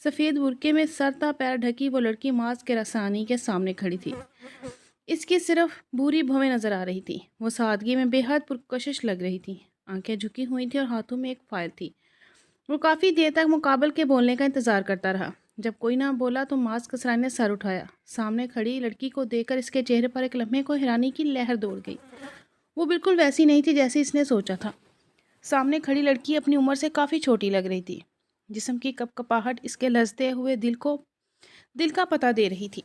سفید برقعے میں سر تا پیر ڈھکی وہ لڑکی ماس کے رسانی کے سامنے کھڑی تھی۔ اس کی صرف بھوری بھویں نظر آ رہی تھی۔ وہ سادگی میں بے حد پرکشش لگ رہی تھی۔ آنکھیں جھکی ہوئی تھی اور ہاتھوں میں ایک فائل تھی۔ وہ کافی دیر تک مقابل کے بولنے کا انتظار کرتا رہا۔ جب کوئی نہ بولا تو ماس کسرانی نے سر اٹھایا۔ سامنے کھڑی لڑکی کو دیکھ کر اس کے چہرے پر ایک لمحے کو حیرانی کی لہر دوڑ گئی۔ وہ بالکل ویسی نہیں تھی جیسی اس نے سوچا تھا۔ سامنے کھڑی لڑکی اپنی عمر سے کافی چھوٹی لگ رہی تھی۔ جسم کی کپ کپاہٹ اس کے لرزتے ہوئے دل کا پتہ دے رہی تھی۔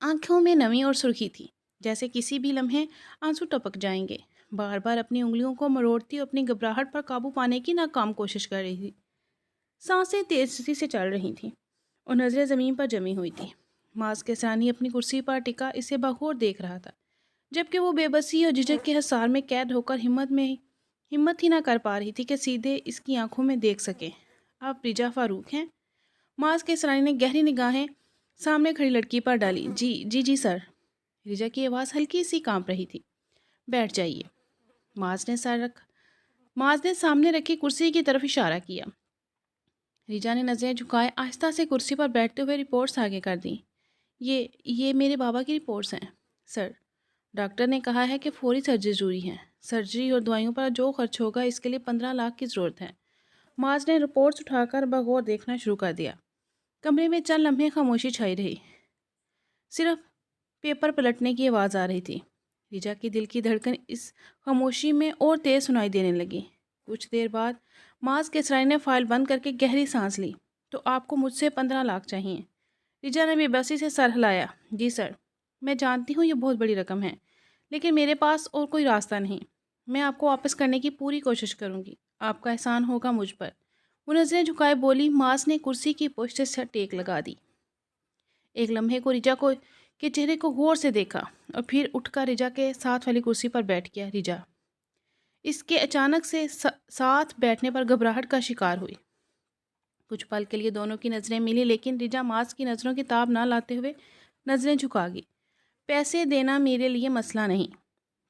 آنکھوں میں نمی اور سرخی تھی، جیسے کسی بھی لمحے آنسو ٹپک جائیں گے۔ بار بار اپنی انگلیوں کو مروڑتی اور اپنی گھبراہٹ پر قابو پانے کی ناکام کوشش کر رہی تھی۔ سانسیں تیزی سے چل رہی تھیں اور نظریں زمین پر جمی ہوئی تھیں۔ ماس کسرانی اپنی کرسی پر ٹکا اسے بغور دیکھ رہا تھا، جبکہ وہ بے بسی اور جھجک کے حصار میں قید ہو کر ہمت ہی نہ کر پا رہی تھی کہ سیدھے اس کی آنکھوں میں دیکھ سکے۔ آپ ریجا فاروق ہیں؟ ماس کسرانی نے گہری نگاہیں سامنے کھڑی لڑکی پر ڈالی۔ جی سر۔ ریجا کی آواز ہلکی سی کانپ رہی تھی۔ بیٹھ جائیے۔ ماس نے سامنے رکھی کرسی کی طرف اشارہ کیا۔ ریجا نے نظریں جھکائے آہستہ سے کرسی پر بیٹھتے ہوئے رپورٹس آگے کر دیں۔ یہ میرے بابا کی رپورٹس ہیں سر۔ ڈاکٹر نے کہا ہے کہ فوری سرجری ضروری ہے۔ سرجری اور دوائیوں پر جو خرچ ہوگا اس کے لیے 15 لاکھ کی ضرورت ہے۔ ماس نے رپورٹس اٹھا کر بغور دیکھنا شروع کر دیا۔ کمرے میں چند لمحے خاموشی چھائی رہی۔ صرف پیپر پلٹنے کی آواز آ رہی تھی۔ ریجا کی دل کی دھڑکن اس خاموشی میں اور تیز سنائی دینے لگی۔ کچھ دیر بعد ماس کسرانی نے فائل بند کر کے گہری سانس لی۔ تو آپ کو مجھ سے 15 لاکھ چاہیے؟ ریجا نے بے بسی سے سر ہلایا۔ جی سر، میں جانتی ہوں یہ بہت بڑی رقم ہے، لیکن میرے پاس اور کوئی راستہ نہیں۔ میں آپ کو واپس کرنے کی پوری کوشش کروں گی۔ آپ کا احسان ہوگا مجھ پر۔ وہ نظریں جھکائے بولی۔ ماس نے کرسی کی پشت سے ٹیک لگا دی۔ ایک لمحے کو ریجا کے چہرے کو غور سے دیکھا اور پھر اٹھ کر ریجا کے ساتھ والی کرسی پر بیٹھ گیا۔ ریجا اس کے اچانک سے ساتھ بیٹھنے پر گھبراہٹ کا شکار ہوئی۔ کچھ پل کے لیے دونوں کی نظریں ملی، لیکن ریجا ماس کی نظروں کی تاب نہ لاتے ہوئے نظریں جھکا گئی۔ پیسے دینا میرے لیے مسئلہ نہیں۔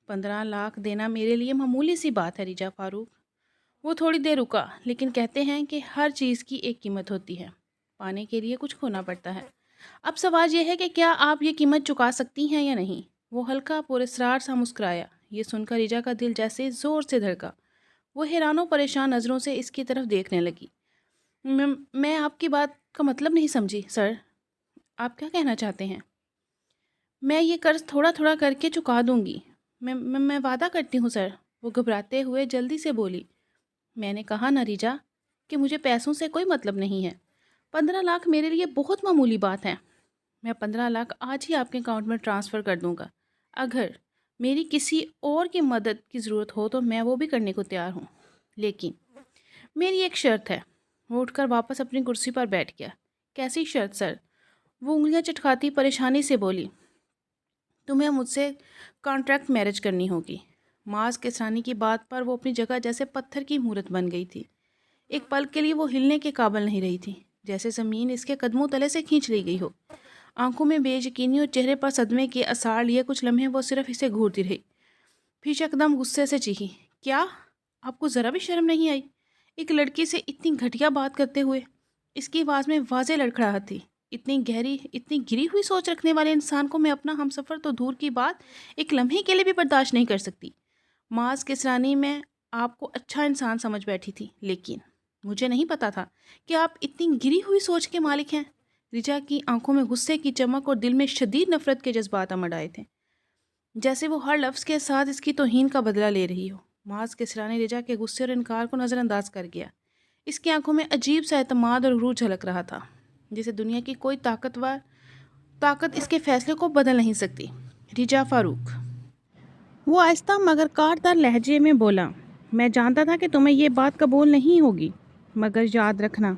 15 لاکھ دینا میرے لیے معمولی سی بات ہے ریجا فاروق۔ وہ تھوڑی دیر رکا۔ لیکن کہتے ہیں کہ ہر چیز کی ایک قیمت ہوتی ہے، پانے کے لیے کچھ کھونا پڑتا ہے۔ اب سوال یہ ہے کہ کیا آپ یہ قیمت چکا سکتی ہیں یا نہیں؟ وہ ہلکا پراسرار سا مسکرایا۔ یہ سن کر ریجا کا دل جیسے زور سے دھڑکا۔ وہ حیران و پریشان نظروں سے اس کی طرف دیکھنے لگی۔ میں آپ کی بات کا مطلب نہیں سمجھی سر۔ آپ کیا کہنا چاہتے ہیں؟ میں یہ قرض تھوڑا تھوڑا کر کے چکا دوں گی۔ میں وعدہ کرتی ہوں سر۔ وہ گھبراتے ہوئے جلدی سے بولی۔ میں نے کہا نا ریجا کہ مجھے پیسوں سے کوئی مطلب نہیں ہے۔ 15 لاکھ میرے لیے بہت معمولی بات ہے۔ میں 15 لاکھ آج ہی آپ کے اکاؤنٹ میں ٹرانسفر کر دوں گا۔ اگر میری کسی اور کی مدد کی ضرورت ہو تو میں وہ بھی کرنے کو تیار ہوں، لیکن میری ایک شرط ہے۔ وہ اٹھ کر واپس اپنی کرسی پر بیٹھ گیا۔ کیسی شرط سر؟ وہ انگلیاں چٹکاتی پریشانی سے بولی۔ تمہیں مجھ سے کانٹریکٹ میرج کرنی ہوگی۔ ماس کسرانی کی بات پر وہ اپنی جگہ جیسے پتھر کی مورت بن گئی تھی۔ ایک پل کے لیے وہ ہلنے کے قابل نہیں رہی تھی، جیسے زمین اس کے قدموں تلے سے کھینچ لی گئی ہو۔ آنکھوں میں بے یقینی اور چہرے پر صدمے کے آثار لیے کچھ لمحے وہ صرف اسے گھورتی رہی۔ پھر یکدم غصے سے چیخی۔ کیا آپ کو ذرا بھی شرم نہیں آئی؟ ایک لڑکی سے اتنی گھٹیا بات کرتے ہوئے؟ اس کی آواز میں واضح لڑکھڑاہٹ تھی۔ اتنی گری ہوئی سوچ رکھنے والے انسان کو میں اپنا ہمسفر تو دور کی بات ایک لمحے کے لیے بھی برداشت نہیں کر سکتی۔ ماس کسرانی میں آپ کو اچھا انسان سمجھ بیٹھی تھی، لیکن مجھے نہیں پتا تھا کہ آپ اتنی گری ہوئی سوچ کے مالک ہیں۔ ریجا کی آنکھوں میں غصے کی چمک اور دل میں شدید نفرت کے جذبات امڈ آئے تھے، جیسے وہ ہر لفظ کے ساتھ اس کی توہین کا بدلہ لے رہی ہو۔ ماس کسرانی ریجا کے غصے اور انکار کو نظر انداز کر گیا۔ اس کی آنکھوں میں عجیب سا اعتماد اور غرور جھلک رہا تھا، جسے دنیا کی کوئی طاقت اس کے فیصلے کو بدل نہیں سکتی۔ ریجا فاروق، وہ آہستہ مگر کاٹدار لہجے میں بولا، میں جانتا تھا کہ تمہیں یہ بات قبول نہیں ہوگی، مگر یاد رکھنا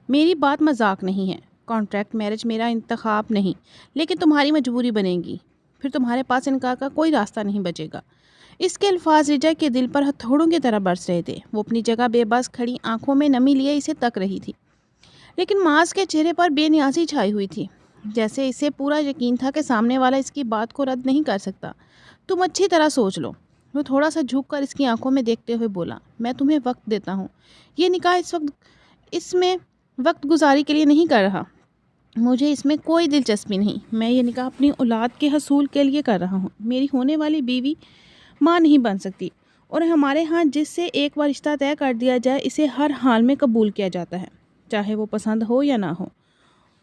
میری بات مذاق نہیں ہے۔ کانٹریکٹ میرج میرا انتخاب نہیں، لیکن تمہاری مجبوری بنے گی۔ پھر تمہارے پاس انکار کا کوئی راستہ نہیں بچے گا۔ اس کے الفاظ ریجا کے دل پر ہتھوڑوں کی طرح برس رہے تھے۔ وہ اپنی جگہ بے بس کھڑی آنکھوں میں نمی لیے اسے تک رہی تھی، لیکن ماس کے چہرے پر بے نیازی چھائی ہوئی تھی، جیسے اسے پورا یقین تھا کہ سامنے والا اس کی بات کو رد نہیں کر سکتا۔ تم اچھی طرح سوچ لو۔ وہ تھوڑا سا جھک کر اس کی آنکھوں میں دیکھتے ہوئے بولا، میں تمہیں وقت دیتا ہوں۔ یہ نکاح اس وقت گزاری کے لیے نہیں کر رہا، مجھے اس میں کوئی دلچسپی نہیں۔ میں یہ نکاح اپنی اولاد کے حصول کے لیے کر رہا ہوں۔ میری ہونے والی بیوی ماں نہیں بن سکتی، اور ہمارے ہاں جس سے ایک بار رشتہ طے کر دیا جائے اسے ہر حال میں قبول کیا جاتا ہے، چاہے وہ پسند ہو یا نہ ہو۔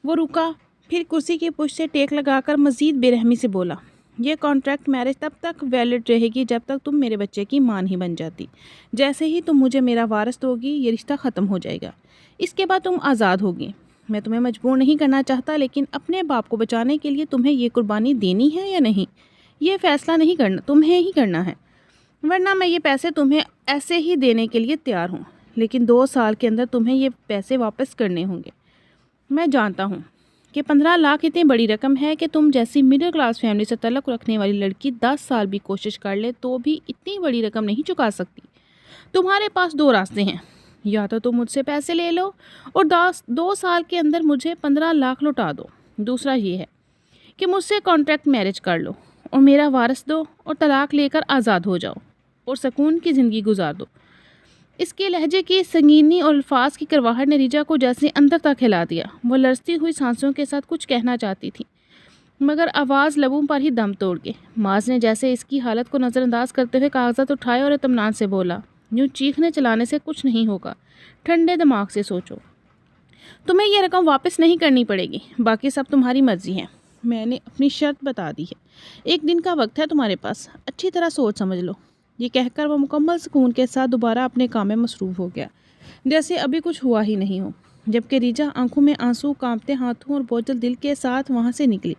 وہ رکا، پھر کرسی کی پشت سے ٹیک لگا کر مزید بے رحمی سے بولا، یہ کانٹریکٹ میرج تب تک ویلڈ رہے گی جب تک تم میرے بچے کی ماں نہیں بن جاتی۔ جیسے ہی تم مجھے میرا وارث دوگی یہ رشتہ ختم ہو جائے گا، اس کے بعد تم آزاد ہوگی۔ میں تمہیں مجبور نہیں کرنا چاہتا، لیکن اپنے باپ کو بچانے کے لیے تمہیں یہ قربانی دینی ہے یا نہیں، یہ فیصلہ نہیں کرنا، تمہیں ہی کرنا ہے، ورنہ میں یہ پیسے تمہیں ایسے ہی دینے کے لیے تیار ہوں، لیکن 2 سال کے اندر تمہیں یہ پیسے واپس کرنے ہوں گے۔ میں جانتا ہوں کہ 15 لاکھ اتنی بڑی رقم ہے کہ تم جیسی مڈل کلاس فیملی سے تعلق رکھنے والی لڑکی 10 سال بھی کوشش کر لے تو بھی اتنی بڑی رقم نہیں چکا سکتی۔ تمہارے پاس 2 راستے ہیں، یا تو تم مجھ سے پیسے لے لو اور 2 سال کے اندر مجھے 15 لاکھ لوٹا دو، دوسرا یہ ہے کہ مجھ سے کانٹریکٹ میرج کر لو اور میرا وارث دو اور طلاق لے کر آزاد ہو جاؤ اور سکون کی زندگی گزار دو۔ اس کے لہجے کی سنگینی اور الفاظ کی کرواہٹ نے ریجا کو جیسے اندر تک ہلا دیا۔ وہ لرزتی ہوئی سانسوں کے ساتھ کچھ کہنا چاہتی تھی، مگر آواز لبوں پر ہی دم توڑ گئی۔ معاذ نے جیسے اس کی حالت کو نظر انداز کرتے ہوئے کاغذات اٹھائے اور اطمینان سے بولا، یوں چیخنے چلانے سے کچھ نہیں ہوگا، ٹھنڈے دماغ سے سوچو۔ تمہیں یہ رقم واپس نہیں کرنی پڑے گی، باقی سب تمہاری مرضی ہے۔ میں نے اپنی شرط بتا دی ہے، 1 دن کا وقت ہے تمہارے پاس، اچھی طرح سوچ سمجھ لو۔ یہ کہہ کر وہ مکمل سکون کے ساتھ دوبارہ اپنے کام میں مصروف ہو گیا، جیسے ابھی کچھ ہوا ہی نہیں ہو، جبکہ ریجا آنکھوں میں آنسو، کانپتے ہاتھوں اور بوجھل دل کے ساتھ وہاں سے نکلی۔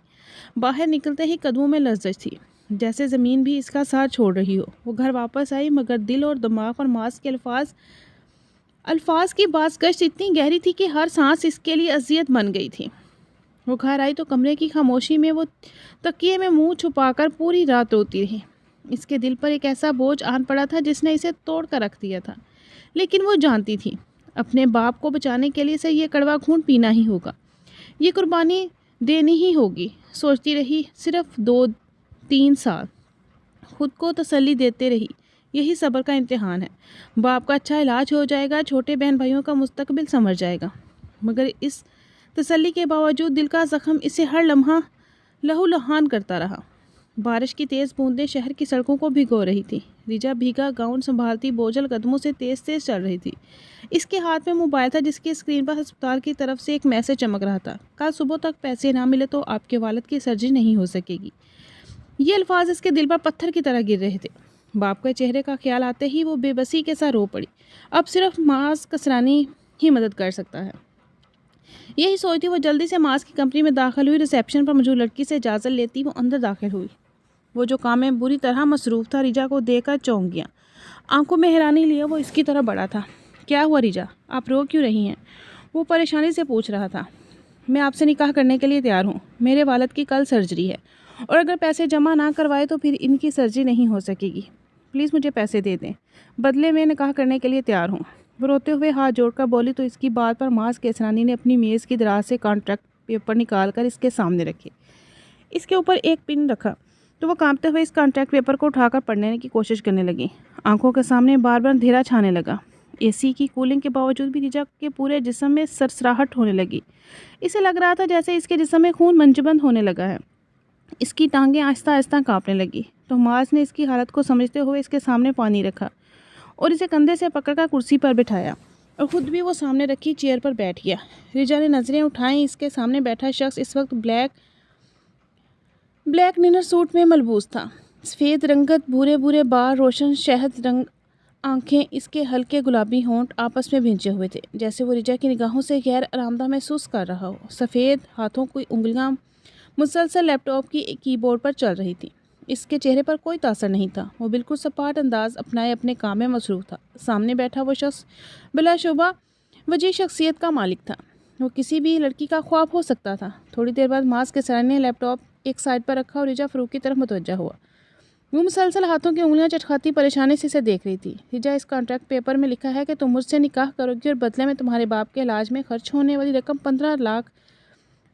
باہر نکلتے ہی قدموں میں لرزش تھی، جیسے زمین بھی اس کا ساتھ چھوڑ رہی ہو۔ وہ گھر واپس آئی، مگر دل اور دماغ پر معاذ کے الفاظ کی باز گشت اتنی گہری تھی کہ ہر سانس اس کے لیے اذیت بن گئی تھی۔ وہ گھر آئی تو کمرے کی خاموشی میں وہ تکیے میں منہ چھپا کر پوری رات روتی رہی۔ اس کے دل پر ایک ایسا بوجھ آن پڑا تھا جس نے اسے توڑ کر رکھ دیا تھا، لیکن وہ جانتی تھی اپنے باپ کو بچانے کے لیے اسے یہ کڑوا خون پینا ہی ہوگا، یہ قربانی دینی ہی ہوگی۔ سوچتی رہی، صرف 2-3 سال خود کو تسلی دیتے رہی، یہی صبر کا امتحان ہے۔ باپ کا اچھا علاج ہو جائے گا، چھوٹے بہن بھائیوں کا مستقبل سنور جائے گا۔ مگر اس تسلی کے باوجود دل کا زخم اسے ہر لمحہ لہو لہان کرتا رہا۔ بارش کی تیز بوندیں شہر کی سڑکوں کو بھگو رہی تھی۔ ریجا بھیگا گاؤن سنبھالتی بوجھل قدموں سے تیز تیز چل رہی تھی۔ اس کے ہاتھ میں موبائل تھا جس کی اسکرین پر ہسپتال کی طرف سے ایک میسج چمک رہا تھا، کل صبح تک پیسے نہ ملے تو آپ کے والد کی سرجری نہیں ہو سکے گی۔ یہ الفاظ اس کے دل پر پتھر کی طرح گر رہے تھے۔ باپ کے چہرے کا خیال آتے ہی وہ بے بسی کے ساتھ رو پڑی۔ اب صرف معاذ کسرانی ہی مدد کر سکتا ہے۔ یہی سوچتی وہ جلدی سے معاذ کی کمپنی میں داخل ہوئی۔ ریسیپشن پر موجود لڑکی سے اجازت لیتی وہ اندر داخل ہوئی۔ وہ جو کام میں بری طرح مصروف تھا، ریجا کو دیکھ کر چونک گیا۔ آنکھوں میں حیرانی لیے وہ اس کی طرف بڑھا تھا۔ کیا ہوا ریجا، آپ رو کیوں رہی ہیں؟ وہ پریشانی سے پوچھ رہا تھا۔ میں آپ سے نکاح کرنے کے لیے تیار ہوں، میرے والد کی کل سرجری ہے اور اگر پیسے جمع نہ کروائے تو پھر ان کی سرجری نہیں ہو سکے گی۔ پلیز مجھے پیسے دے دیں، بدلے میں نکاح کرنے کے لیے تیار ہوں۔ وہ روتے ہوئے ہاتھ جوڑ کر بولی تو اس کی بات پر معاذ کیسرانی نے اپنی میز کی دراز سے کانٹریکٹ پیپر نکال کر اس کے سامنے رکھے۔ اس کے اوپر ایک پن رکھا تو وہ کانپتے ہوئے اس کانٹریکٹ پیپر کو اٹھا کر پڑھنے کی کوشش کرنے لگی۔ آنکھوں کے سامنے بار بار اندھیرا چھانے لگا۔ اے سی کی کولنگ کے باوجود بھی ریجا کے پورے جسم میں سرسراہٹ ہونے لگی۔ اسے لگ رہا تھا جیسے اس کے جسم میں خون منجمد ہونے لگا ہے۔ اس کی ٹانگیں آہستہ آہستہ کانپنے لگی تو معاذ نے اس کی حالت کو سمجھتے ہوئے اس کے سامنے پانی رکھا اور اسے کندھے سے پکڑ کر کرسی پر بٹھایا اور خود بھی وہ سامنے رکھی چیئر پر بیٹھ گیا۔ ریجا نے نظریں اٹھائیں۔ اس کے سامنے بیٹھا شخص اس وقت بلیک ننر سوٹ میں ملبوس تھا۔ سفید رنگت، بھورے بھورے بال، روشن شہد رنگ آنکھیں، اس کے ہلکے گلابی ہونٹ آپس میں بھیجے ہوئے تھے جیسے وہ ریجا کی نگاہوں سے غیر آرامدہ محسوس کر رہا ہو۔ سفید ہاتھوں کی انگلیاں مسلسل لیپ ٹاپ کی کی بورڈ پر چل رہی تھی۔ اس کے چہرے پر کوئی تاثر نہیں تھا، وہ بالکل سپاٹ انداز اپنائے اپنے کام میں مصروف تھا۔ سامنے بیٹھا وہ شخص بلا شبہ وجیح شخصیت کا مالک تھا، وہ کسی بھی لڑکی کا خواب ہو سکتا تھا۔ تھوڑی دیر بعد معاذ کیسرانی نے لیپ ٹاپ ایک سائڈ پر رکھا اور ریجا فروغ کی طرف متوجہ ہوا۔ وہ مسلسل ہاتھوں کی انگلیاں چٹکھاتی پریشانی سے اسے دیکھ رہی تھی۔ ریجا، اس کانٹریکٹ پیپر میں لکھا ہے کہ تم مجھ سے نکاح کرو گی اور بدلے میں تمہارے باپ کے علاج میں خرچ ہونے والی رقم 15 لاکھ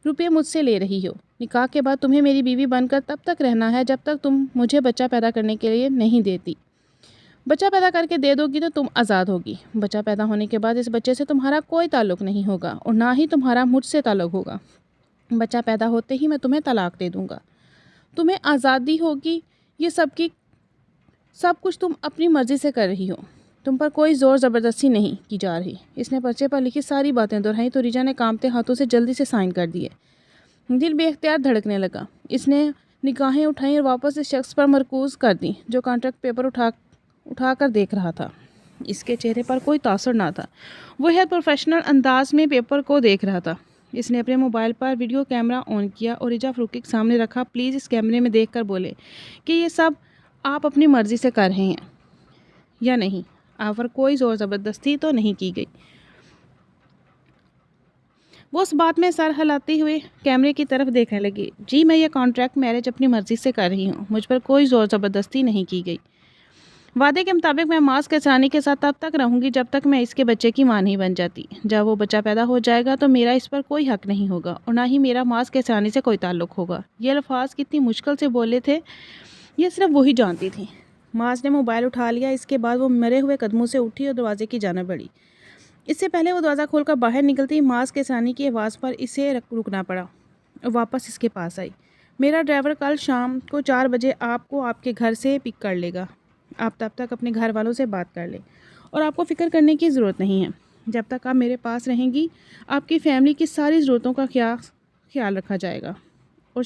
روپے مجھ سے لے رہی ہو۔ نکاح کے بعد تمہیں میری بیوی بن کر تب تک رہنا ہے جب تک تم مجھے بچہ پیدا کرنے کے لیے نہیں دیتی۔ بچہ پیدا کر کے دے دو گی تو تم آزاد ہوگی۔ بچہ پیدا ہونے کے بعد اس بچے سے تمہارا کوئی تعلق نہیں ہوگا اور نہ ہی تمہارا مجھ سے تعلق ہوگا۔ بچہ پیدا ہوتے ہی میں تمہیں طلاق دے دوں گا۔ تمہیں آزادی ہوگی، یہ سب کچھ تم اپنی مرضی سے کر رہی ہو، تم پر کوئی زور زبردستی نہیں کی جا رہی۔ اس نے پرچے پر لکھی ساری باتیں دہرائیں تو ریجا نے کانپتے ہاتھوں سے جلدی سے سائن کر دیے۔ دل بے اختیار دھڑکنے لگا۔ اس نے نگاہیں اٹھائیں اور واپس اس شخص پر مرکوز کر دیں جو کانٹریکٹ پیپر اٹھا کر دیکھ رہا تھا۔ اس کے چہرے پر کوئی تاثر نہ تھا، وہ ہر پروفیشنل انداز میں پیپر کو دیکھ رہا تھا۔ اس نے اپنے موبائل پر ویڈیو کیمرہ آن کیا اور ریجا فاروقی کے سامنے رکھا۔ پلیز اس کیمرے میں دیکھ کر بولے کہ یہ سب آپ اپنی مرضی سے کر رہے ہیں یا نہیں، آپ پر کوئی زور زبردستی تو نہیں کی گئی۔ وہ اس بات میں سر ہلاتے ہوئے کیمرے کی طرف دیکھنے لگی۔ جی میں یہ کانٹریکٹ میرج اپنی مرضی سے کر رہی ہوں، مجھ پر کوئی زور زبردستی نہیں کی گئی۔ وعدے کے مطابق میں ماس کسرانی کے ساتھ تب تک رہوں گی جب تک میں اس کے بچے کی ماں نہیں بن جاتی۔ جب وہ بچہ پیدا ہو جائے گا تو میرا اس پر کوئی حق نہیں ہوگا اور نہ ہی میرا ماس کسرانی سے کوئی تعلق ہوگا۔ یہ الفاظ کتنی مشکل سے بولے تھے یہ صرف وہی جانتی تھی۔ ماس نے موبائل اٹھا لیا۔ اس کے بعد وہ مرے ہوئے قدموں سے اٹھی اور دروازے کی جانب بڑھی۔ اس سے پہلے وہ دروازہ کھول کر باہر نکلتی ماس کسرانی کی آواز پر اسے رکنا پڑا اور واپس اس کے پاس آئی۔ میرا ڈرائیور کل شام کو 4 بجے آپ کو آپ کے گھر سے پک کر لے گا۔ آپ تب تک اپنے گھر والوں سے بات کر لیں اور آپ کو فکر کرنے کی ضرورت نہیں ہے۔ جب تک آپ میرے پاس رہیں گی آپ کی فیملی کی ساری ضرورتوں کا خیال رکھا جائے گا اور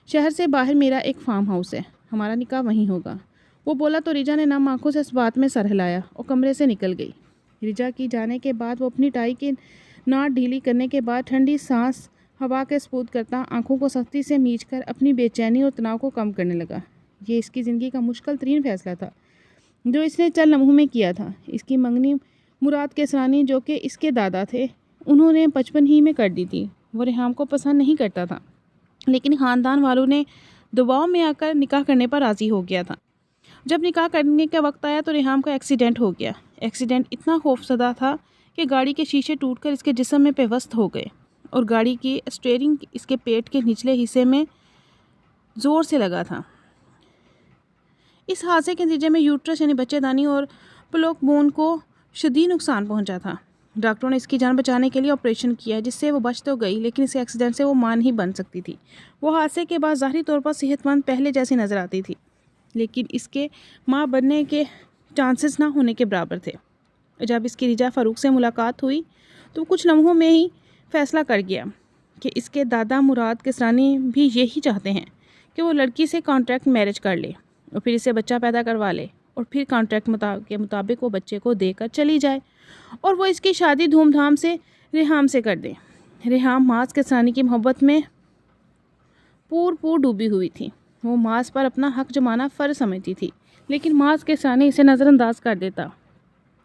شہر سے باہر میرا ایک فارم ہاؤس ہے، ہمارا نکاح وہیں ہوگا۔ وہ بولا تو ریجا نے نم آنکھوں سے اس بات میں سر ہلایا اور کمرے سے نکل گئی۔ ریجا کی جانے کے بعد وہ اپنی ٹائی کی ناٹ ڈھیلی کرنے کے بعد ٹھنڈی سانس ہوا کے سپرد کرتا آنکھوں کو سختی سے میچ کر اپنی بے چینی اور تناؤ کو کم کرنے لگا۔ یہ اس کی زندگی کا مشکل ترین فیصلہ تھا جو اس نے چند لمحوں میں کیا تھا۔ اس کی منگنی مراد کسرانی جو کہ اس کے دادا تھے انہوں نے 55 ہی میں کر دی تھی۔ وہ ریحام کو پسند نہیں کرتا تھا لیکن خاندان والوں نے دباؤ میں آ کر نکاح کرنے پر راضی ہو گیا تھا۔ جب نکاح کرنے کا وقت آیا تو ریحام کا ایکسیڈنٹ ہو گیا۔ ایکسیڈنٹ اتنا خوفزدہ تھا کہ گاڑی کے شیشے ٹوٹ کر اس کے جسم میں پیوست ہو گئے اور گاڑی کی اسٹیئرنگ اس کے پیٹ کے نچلے حصے میں زور سے لگا تھا۔ اس حادثے کے نتیجے میں یوٹرس یعنی بچے دانی اور پلک بون کو شدید نقصان پہنچا تھا۔ ڈاکٹروں نے اس کی جان بچانے کے لیے آپریشن کیا جس سے وہ بچ تو گئی لیکن اس ایکسیڈنٹ سے وہ ماں نہیں بن سکتی تھی۔ وہ حادثے کے بعد ظاہری طور پر صحت مند پہلے جیسی نظر آتی تھی لیکن اس کے ماں بننے کے چانسز نہ ہونے کے برابر تھے۔ جب اس کی ریجا فاروق سے ملاقات ہوئی تو کچھ لمحوں میں ہی فیصلہ کر گیا کہ اس کے دادا مراد کسرانی بھی یہی چاہتے ہیں کہ وہ لڑکی سے کانٹریکٹ میرج کر لے اور پھر اسے بچہ پیدا کروا لے اور پھر کانٹریکٹ کے مطابق وہ بچے کو دے کر چلی جائے اور وہ اس کی شادی دھوم دھام سے ریحام سے کر دے۔ ریحام ماس کسرانی کی محبت میں پور ڈوبی ہوئی تھی۔ وہ ماس پر اپنا حق جمانا فرض سمجھتی تھی لیکن ماس کسرانی اسے نظر انداز کر دیتا۔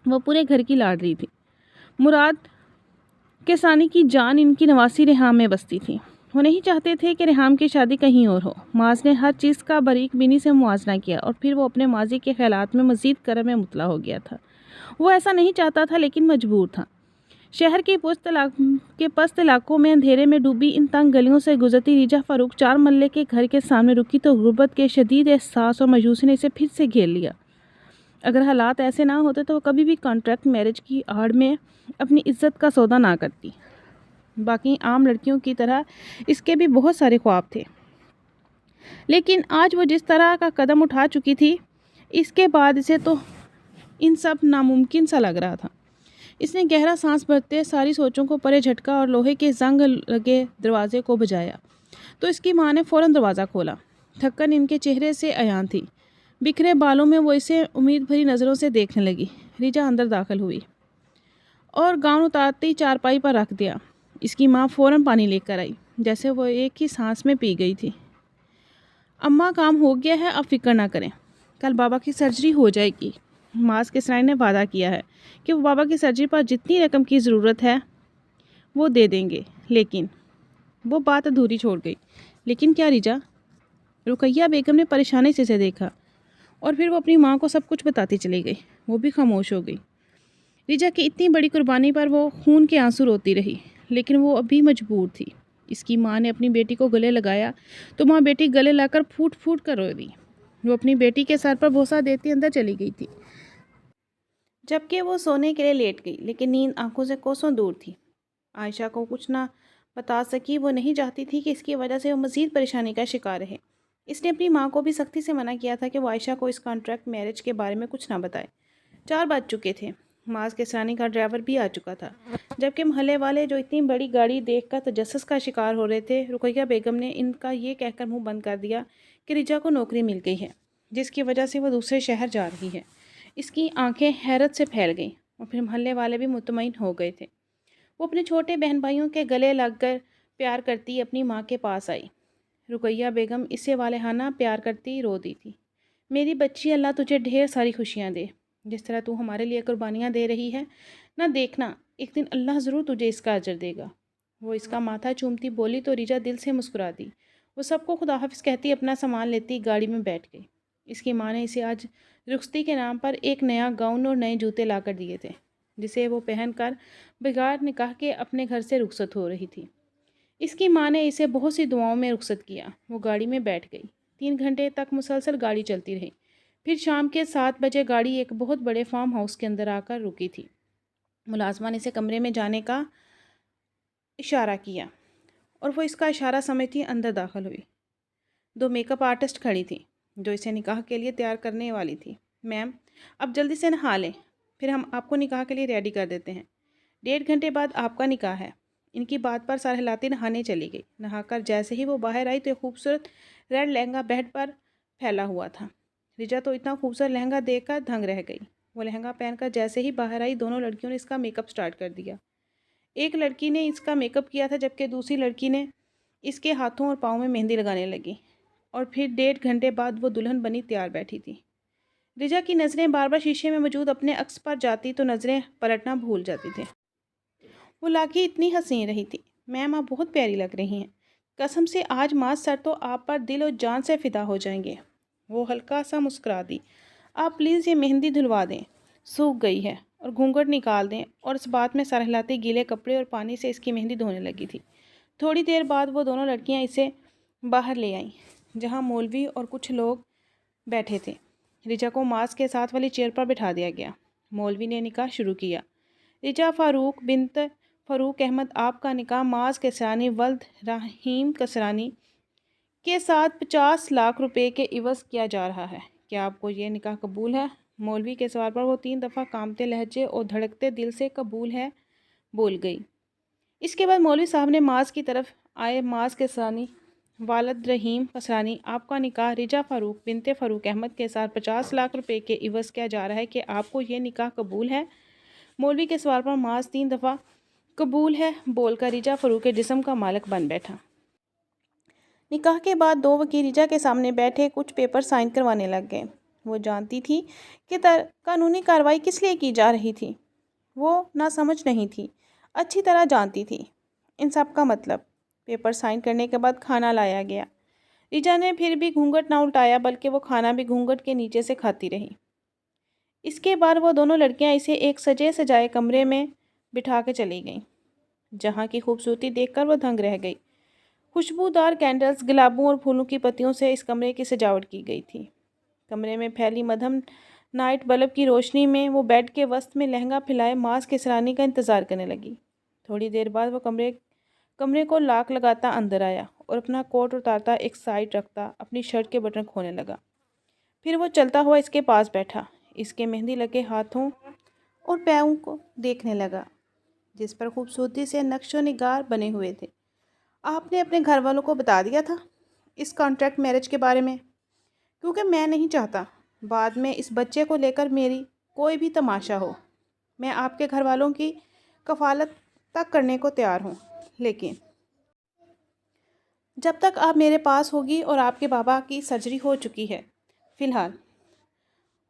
وہ پورے گھر کی لاڈلی تھی۔ مراد کسرانی کی جان ان کی نواسی ریحام میں بستی تھی۔ وہ نہیں چاہتے تھے کہ ریحام کی شادی کہیں اور ہو۔ ماس نے ہر چیز کا باریک بینی سے موازنہ کیا اور پھر وہ اپنے ماضی کے خیالات میں مزید کرم میں مبتلا ہو گیا تھا۔ وہ ایسا نہیں چاہتا تھا لیکن مجبور تھا۔ شہر کے پست علاقوں میں اندھیرے میں ڈوبی ان تنگ گلیوں سے گزرتی ریجا فاروق 4 مرلے کے گھر کے سامنے رکی تو غربت کے شدید احساس اور مایوسی نے اسے پھر سے گھیر لیا۔ اگر حالات ایسے نہ ہوتے تو وہ کبھی بھی کانٹریکٹ میرج کی آڑ میں اپنی عزت کا سودا نہ کرتی۔ باقی عام لڑکیوں کی طرح اس کے بھی بہت سارے خواب تھے لیکن آج وہ جس طرح کا قدم اٹھا چکی تھی اس کے بعد اسے تو ان سب ناممکن سا لگ رہا تھا۔ اس نے گہرا سانس بھرتے ساری سوچوں کو پرے جھٹکا اور لوہے کے زنگ لگے دروازے کو بجایا تو اس کی ماں نے فوراً دروازہ کھولا۔ تھکن ان کے چہرے سے عیان تھی۔ بکھرے بالوں میں وہ اسے امید بھری نظروں سے دیکھنے لگی۔ ریجا اندر داخل ہوئی اور گاؤن اتارتی چارپائی پر رکھ دیا۔ اس کی ماں فوراً پانی لے کر آئی جیسے وہ ایک ہی سانس میں پی گئی تھی۔ اماں کام ہو گیا ہے، اب فکر نہ کریں، کل بابا کی سرجری ہو جائے گی۔ ماس کسرانی نے وعدہ کیا ہے کہ وہ بابا کی سرجری پر جتنی رقم کی ضرورت ہے وہ دے دیں گے لیکن وہ بات ادھوری چھوڑ گئی۔ لیکن کیا ریجا؟ رقیہ بیگم نے پریشانی سے اسے دیکھا اور پھر وہ اپنی ماں کو سب کچھ بتاتی چلی گئی۔ وہ بھی خاموش ہو گئی۔ ریجا کی اتنی بڑی قربانی پر وہ خون کے آنسو روتی رہی لیکن وہ ابھی مجبور تھی۔ اس کی ماں نے اپنی بیٹی کو گلے لگایا تو ماں بیٹی گلے لا کر پھوٹ کر رو دی۔ وہ اپنی بیٹی کے سر پر بوسہ دیتی اندر چلی گئی تھی، جبکہ وہ سونے کے لیے لیٹ گئی، لیکن نیند آنکھوں سے کوسوں دور تھی۔ عائشہ کو کچھ نہ بتا سکی، وہ نہیں چاہتی تھی کہ اس کی وجہ سے وہ مزید پریشانی کا شکار رہے۔ اس نے اپنی ماں کو بھی سختی سے منع کیا تھا کہ وہ عائشہ کو اس کانٹریکٹ میرج کے بارے میں کچھ نہ بتائے۔ 4 بج چکے تھے، معاذ کسرانی کا ڈرائیور بھی آ چکا تھا، جبکہ محلے والے جو اتنی بڑی گاڑی دیکھ کر تجسس کا شکار ہو رہے تھے۔ رقیہ بیگم نے ان کا یہ کہہ کر منہ بند کر دیا کہ رجا کو نوکری مل گئی ہے، جس کی وجہ سے وہ دوسرے شہر جا رہی ہے۔ اس کی آنکھیں حیرت سے پھیل گئیں، اور پھر محلے والے بھی مطمئن ہو گئے تھے۔ وہ اپنے چھوٹے بہن بھائیوں کے گلے لگ کر پیار کرتی اپنی ماں کے پاس آئی۔ رقیہ بیگم اسے والہانہ پیار کرتی رو دی تھی۔ میری بچی، اللہ تجھے ڈھیر ساری خوشیاں دے، جس طرح تو ہمارے لیے قربانیاں دے رہی ہے نہ، دیکھنا ایک دن اللہ ضرور تجھے اس کا اجر دے گا۔ وہ اس کا ماتھا چومتی بولی تو ریجا دل سے مسکرا دی۔ وہ سب کو خدا حافظ کہتی اپنا سامان لیتی گاڑی میں بیٹھ گئی۔ اس کی ماں نے اسے آج رخصتی کے نام پر ایک نیا گاؤن اور نئے جوتے لا کر دیے تھے، جسے وہ پہن کر بغیر نکاح کے اپنے گھر سے رخصت ہو رہی تھی۔ اس کی ماں نے اسے بہت سی دعاؤں میں رخصت کیا۔ وہ گاڑی میں بیٹھ گئی۔ 3 گھنٹے تک مسلسل گاڑی چلتی رہی۔ پھر شام کے 7 بجے گاڑی ایک بہت بڑے فارم ہاؤس کے اندر آ کر رکی تھی۔ ملازمہ نے اسے کمرے میں جانے کا اشارہ کیا، اور وہ اس کا اشارہ سمجھتی اندر داخل ہوئی۔ 2 میک اپ آرٹسٹ کھڑی تھیں، جو اسے نکاح کے لیے تیار کرنے والی تھی۔ میم، اب جلدی سے نہا لیں، پھر ہم آپ کو نکاح کے لیے ریڈی کر دیتے ہیں۔ 1.5 گھنٹے بعد آپ کا نکاح ہے۔ ان کی بات پر سر ہلاتی نہانے چلی گئی۔ نہا کر جیسے ہی وہ باہر آئی تو ایک خوبصورت ریڈ لہنگا بیڈ پر پھیلا ہوا تھا۔ رجا تو اتنا خوبصورت لہنگا دیکھ کر دھنگ رہ گئی۔ وہ لہنگا پہن کر جیسے ہی باہر آئی، دونوں لڑکیوں نے اس کا میک اپ سٹارٹ کر دیا۔ ایک لڑکی نے اس کا میک اپ کیا تھا، جبکہ دوسری لڑکی نے اس کے ہاتھوں اور پاؤں میں مہندی لگانے لگی، اور پھر 1.5 گھنٹے بعد وہ دلہن بنی تیار بیٹھی تھی۔ رجا کی نظریں بار بار شیشے میں موجود اپنے عکس پر جاتی تو نظریں پلٹنا بھول جاتی تھی۔ وہ لاکھی اتنی حسین رہی تھی۔ میم، آپ بہت پیاری لگ رہی ہیں، قسم سے آج معاذ سر تو آپ پر دل اور جان سے فدا ہو جائیں گے۔ وہ ہلکا سا مسکرا دی۔ آپ پلیز یہ مہندی دھلوا دیں، سوکھ گئی ہے، اور گھونگھٹ نکال دیں، اور اس بات میں سر ہلاتی گیلے کپڑے اور پانی سے اس کی مہندی دھونے لگی تھی۔ تھوڑی دیر بعد وہ دونوں لڑکیاں اسے باہر لے آئیں، جہاں مولوی اور کچھ لوگ بیٹھے تھے۔ رجا کو معاذ کے ساتھ والی چیئر پر بٹھا دیا گیا۔ مولوی نے نکاح شروع کیا۔ رجا فاروق بنت فاروق احمد، آپ کا نکاح معاذ کسرانی ولد رحیم کسرانی کے ساتھ 50 لاکھ روپے کے عوض کیا جا رہا ہے۔ کیا آپ کو یہ نکاح قبول ہے؟ مولوی کے سوال پر وہ 3 دفعہ کانپتے لہجے اور دھڑکتے دل سے قبول ہے بول گئی۔ اس کے بعد مولوی صاحب نے معاذ کی طرف آئے، معاذ کسرانی والد رحیم کسرانی، آپ کا نکاح رجا فاروق بنت فاروق احمد کے ساتھ 50 لاکھ روپے کے عوض کیا جا رہا ہے، کہ آپ کو یہ نکاح قبول ہے؟ مولوی کے سوال پر معاذ 3 دفعہ قبول ہے بول کر رجا فاروق کے جسم کا مالک بن بیٹھا۔ نکاح کے بعد 2 وکیل رجا کے سامنے بیٹھے کچھ پیپر سائن کروانے لگ گئے۔ وہ جانتی تھی کہ قانونی کارروائی کس لیے کی جا رہی تھی۔ وہ نہ سمجھ نہیں تھی، اچھی طرح جانتی تھی ان سب کا مطلب۔ پیپر سائن کرنے کے بعد کھانا لایا گیا۔ رجا نے پھر بھی گھونگھٹ نہ الٹایا، بلکہ وہ کھانا بھی گھونگھٹ کے نیچے سے کھاتی رہی۔ اس کے بعد وہ دونوں لڑکیاں اسے ایک سجے سجائے کمرے میں بٹھا کے چلی گئیں، جہاں کی خوبصورتی دیکھ کر وہ دھنگ رہ گئی۔ خوشبودار کینڈلز، گلابوں اور پھولوں کی پتیوں سے اس کمرے کی سجاوٹ کی گئی تھی۔ کمرے میں پھیلی مدھم نائٹ بلب کی روشنی میں وہ بیڈ کے وسط میں لہنگا پھیلائے معاذ کسرانی کا انتظار کرنے لگی۔ تھوڑی دیر بعد وہ کمرے کو لاک لگاتا اندر آیا، اور اپنا کوٹ اتارتا ایک سائڈ رکھتا اپنی شرٹ کے بٹن کھولنے لگا۔ پھر وہ چلتا ہوا اس کے پاس بیٹھا، اس کے مہندی لگے ہاتھوں اور پیروں کو دیکھنے لگا، جس پر خوبصورتی سے نقش و نگار بنے ہوئے تھے۔ آپ نے اپنے گھر والوں کو بتا دیا تھا اس کانٹریکٹ میرج کے بارے میں؟ کیونکہ میں نہیں چاہتا بعد میں اس بچے کو لے کر میری کوئی بھی تماشا ہو۔ میں آپ کے گھر والوں کی کفالت تک کرنے کو تیار ہوں، لیکن جب تک آپ میرے پاس ہوگی اور آپ کے بابا کی سرجری ہو چکی ہے۔ فی الحال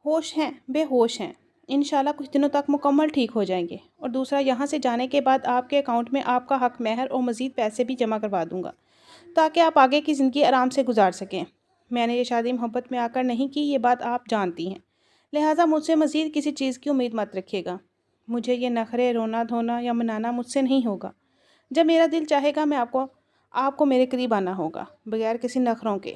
ہوش ہیں، بے ہوش ہیں، انشاءاللہ کچھ دنوں تک مکمل ٹھیک ہو جائیں گے، اور دوسرا، یہاں سے جانے کے بعد آپ کے اکاؤنٹ میں آپ کا حق مہر اور مزید پیسے بھی جمع کروا دوں گا، تاکہ آپ آگے کی زندگی آرام سے گزار سکیں۔ میں نے یہ شادی محبت میں آ کر نہیں کی، یہ بات آپ جانتی ہیں، لہٰذا مجھ سے مزید کسی چیز کی امید مت رکھیے گا۔ مجھے یہ نخرے، رونا دھونا یا منانا مجھ سے نہیں ہوگا۔ جب میرا دل چاہے گا، میں آپ کو میرے قریب آنا ہوگا، بغیر کسی نخروں کے۔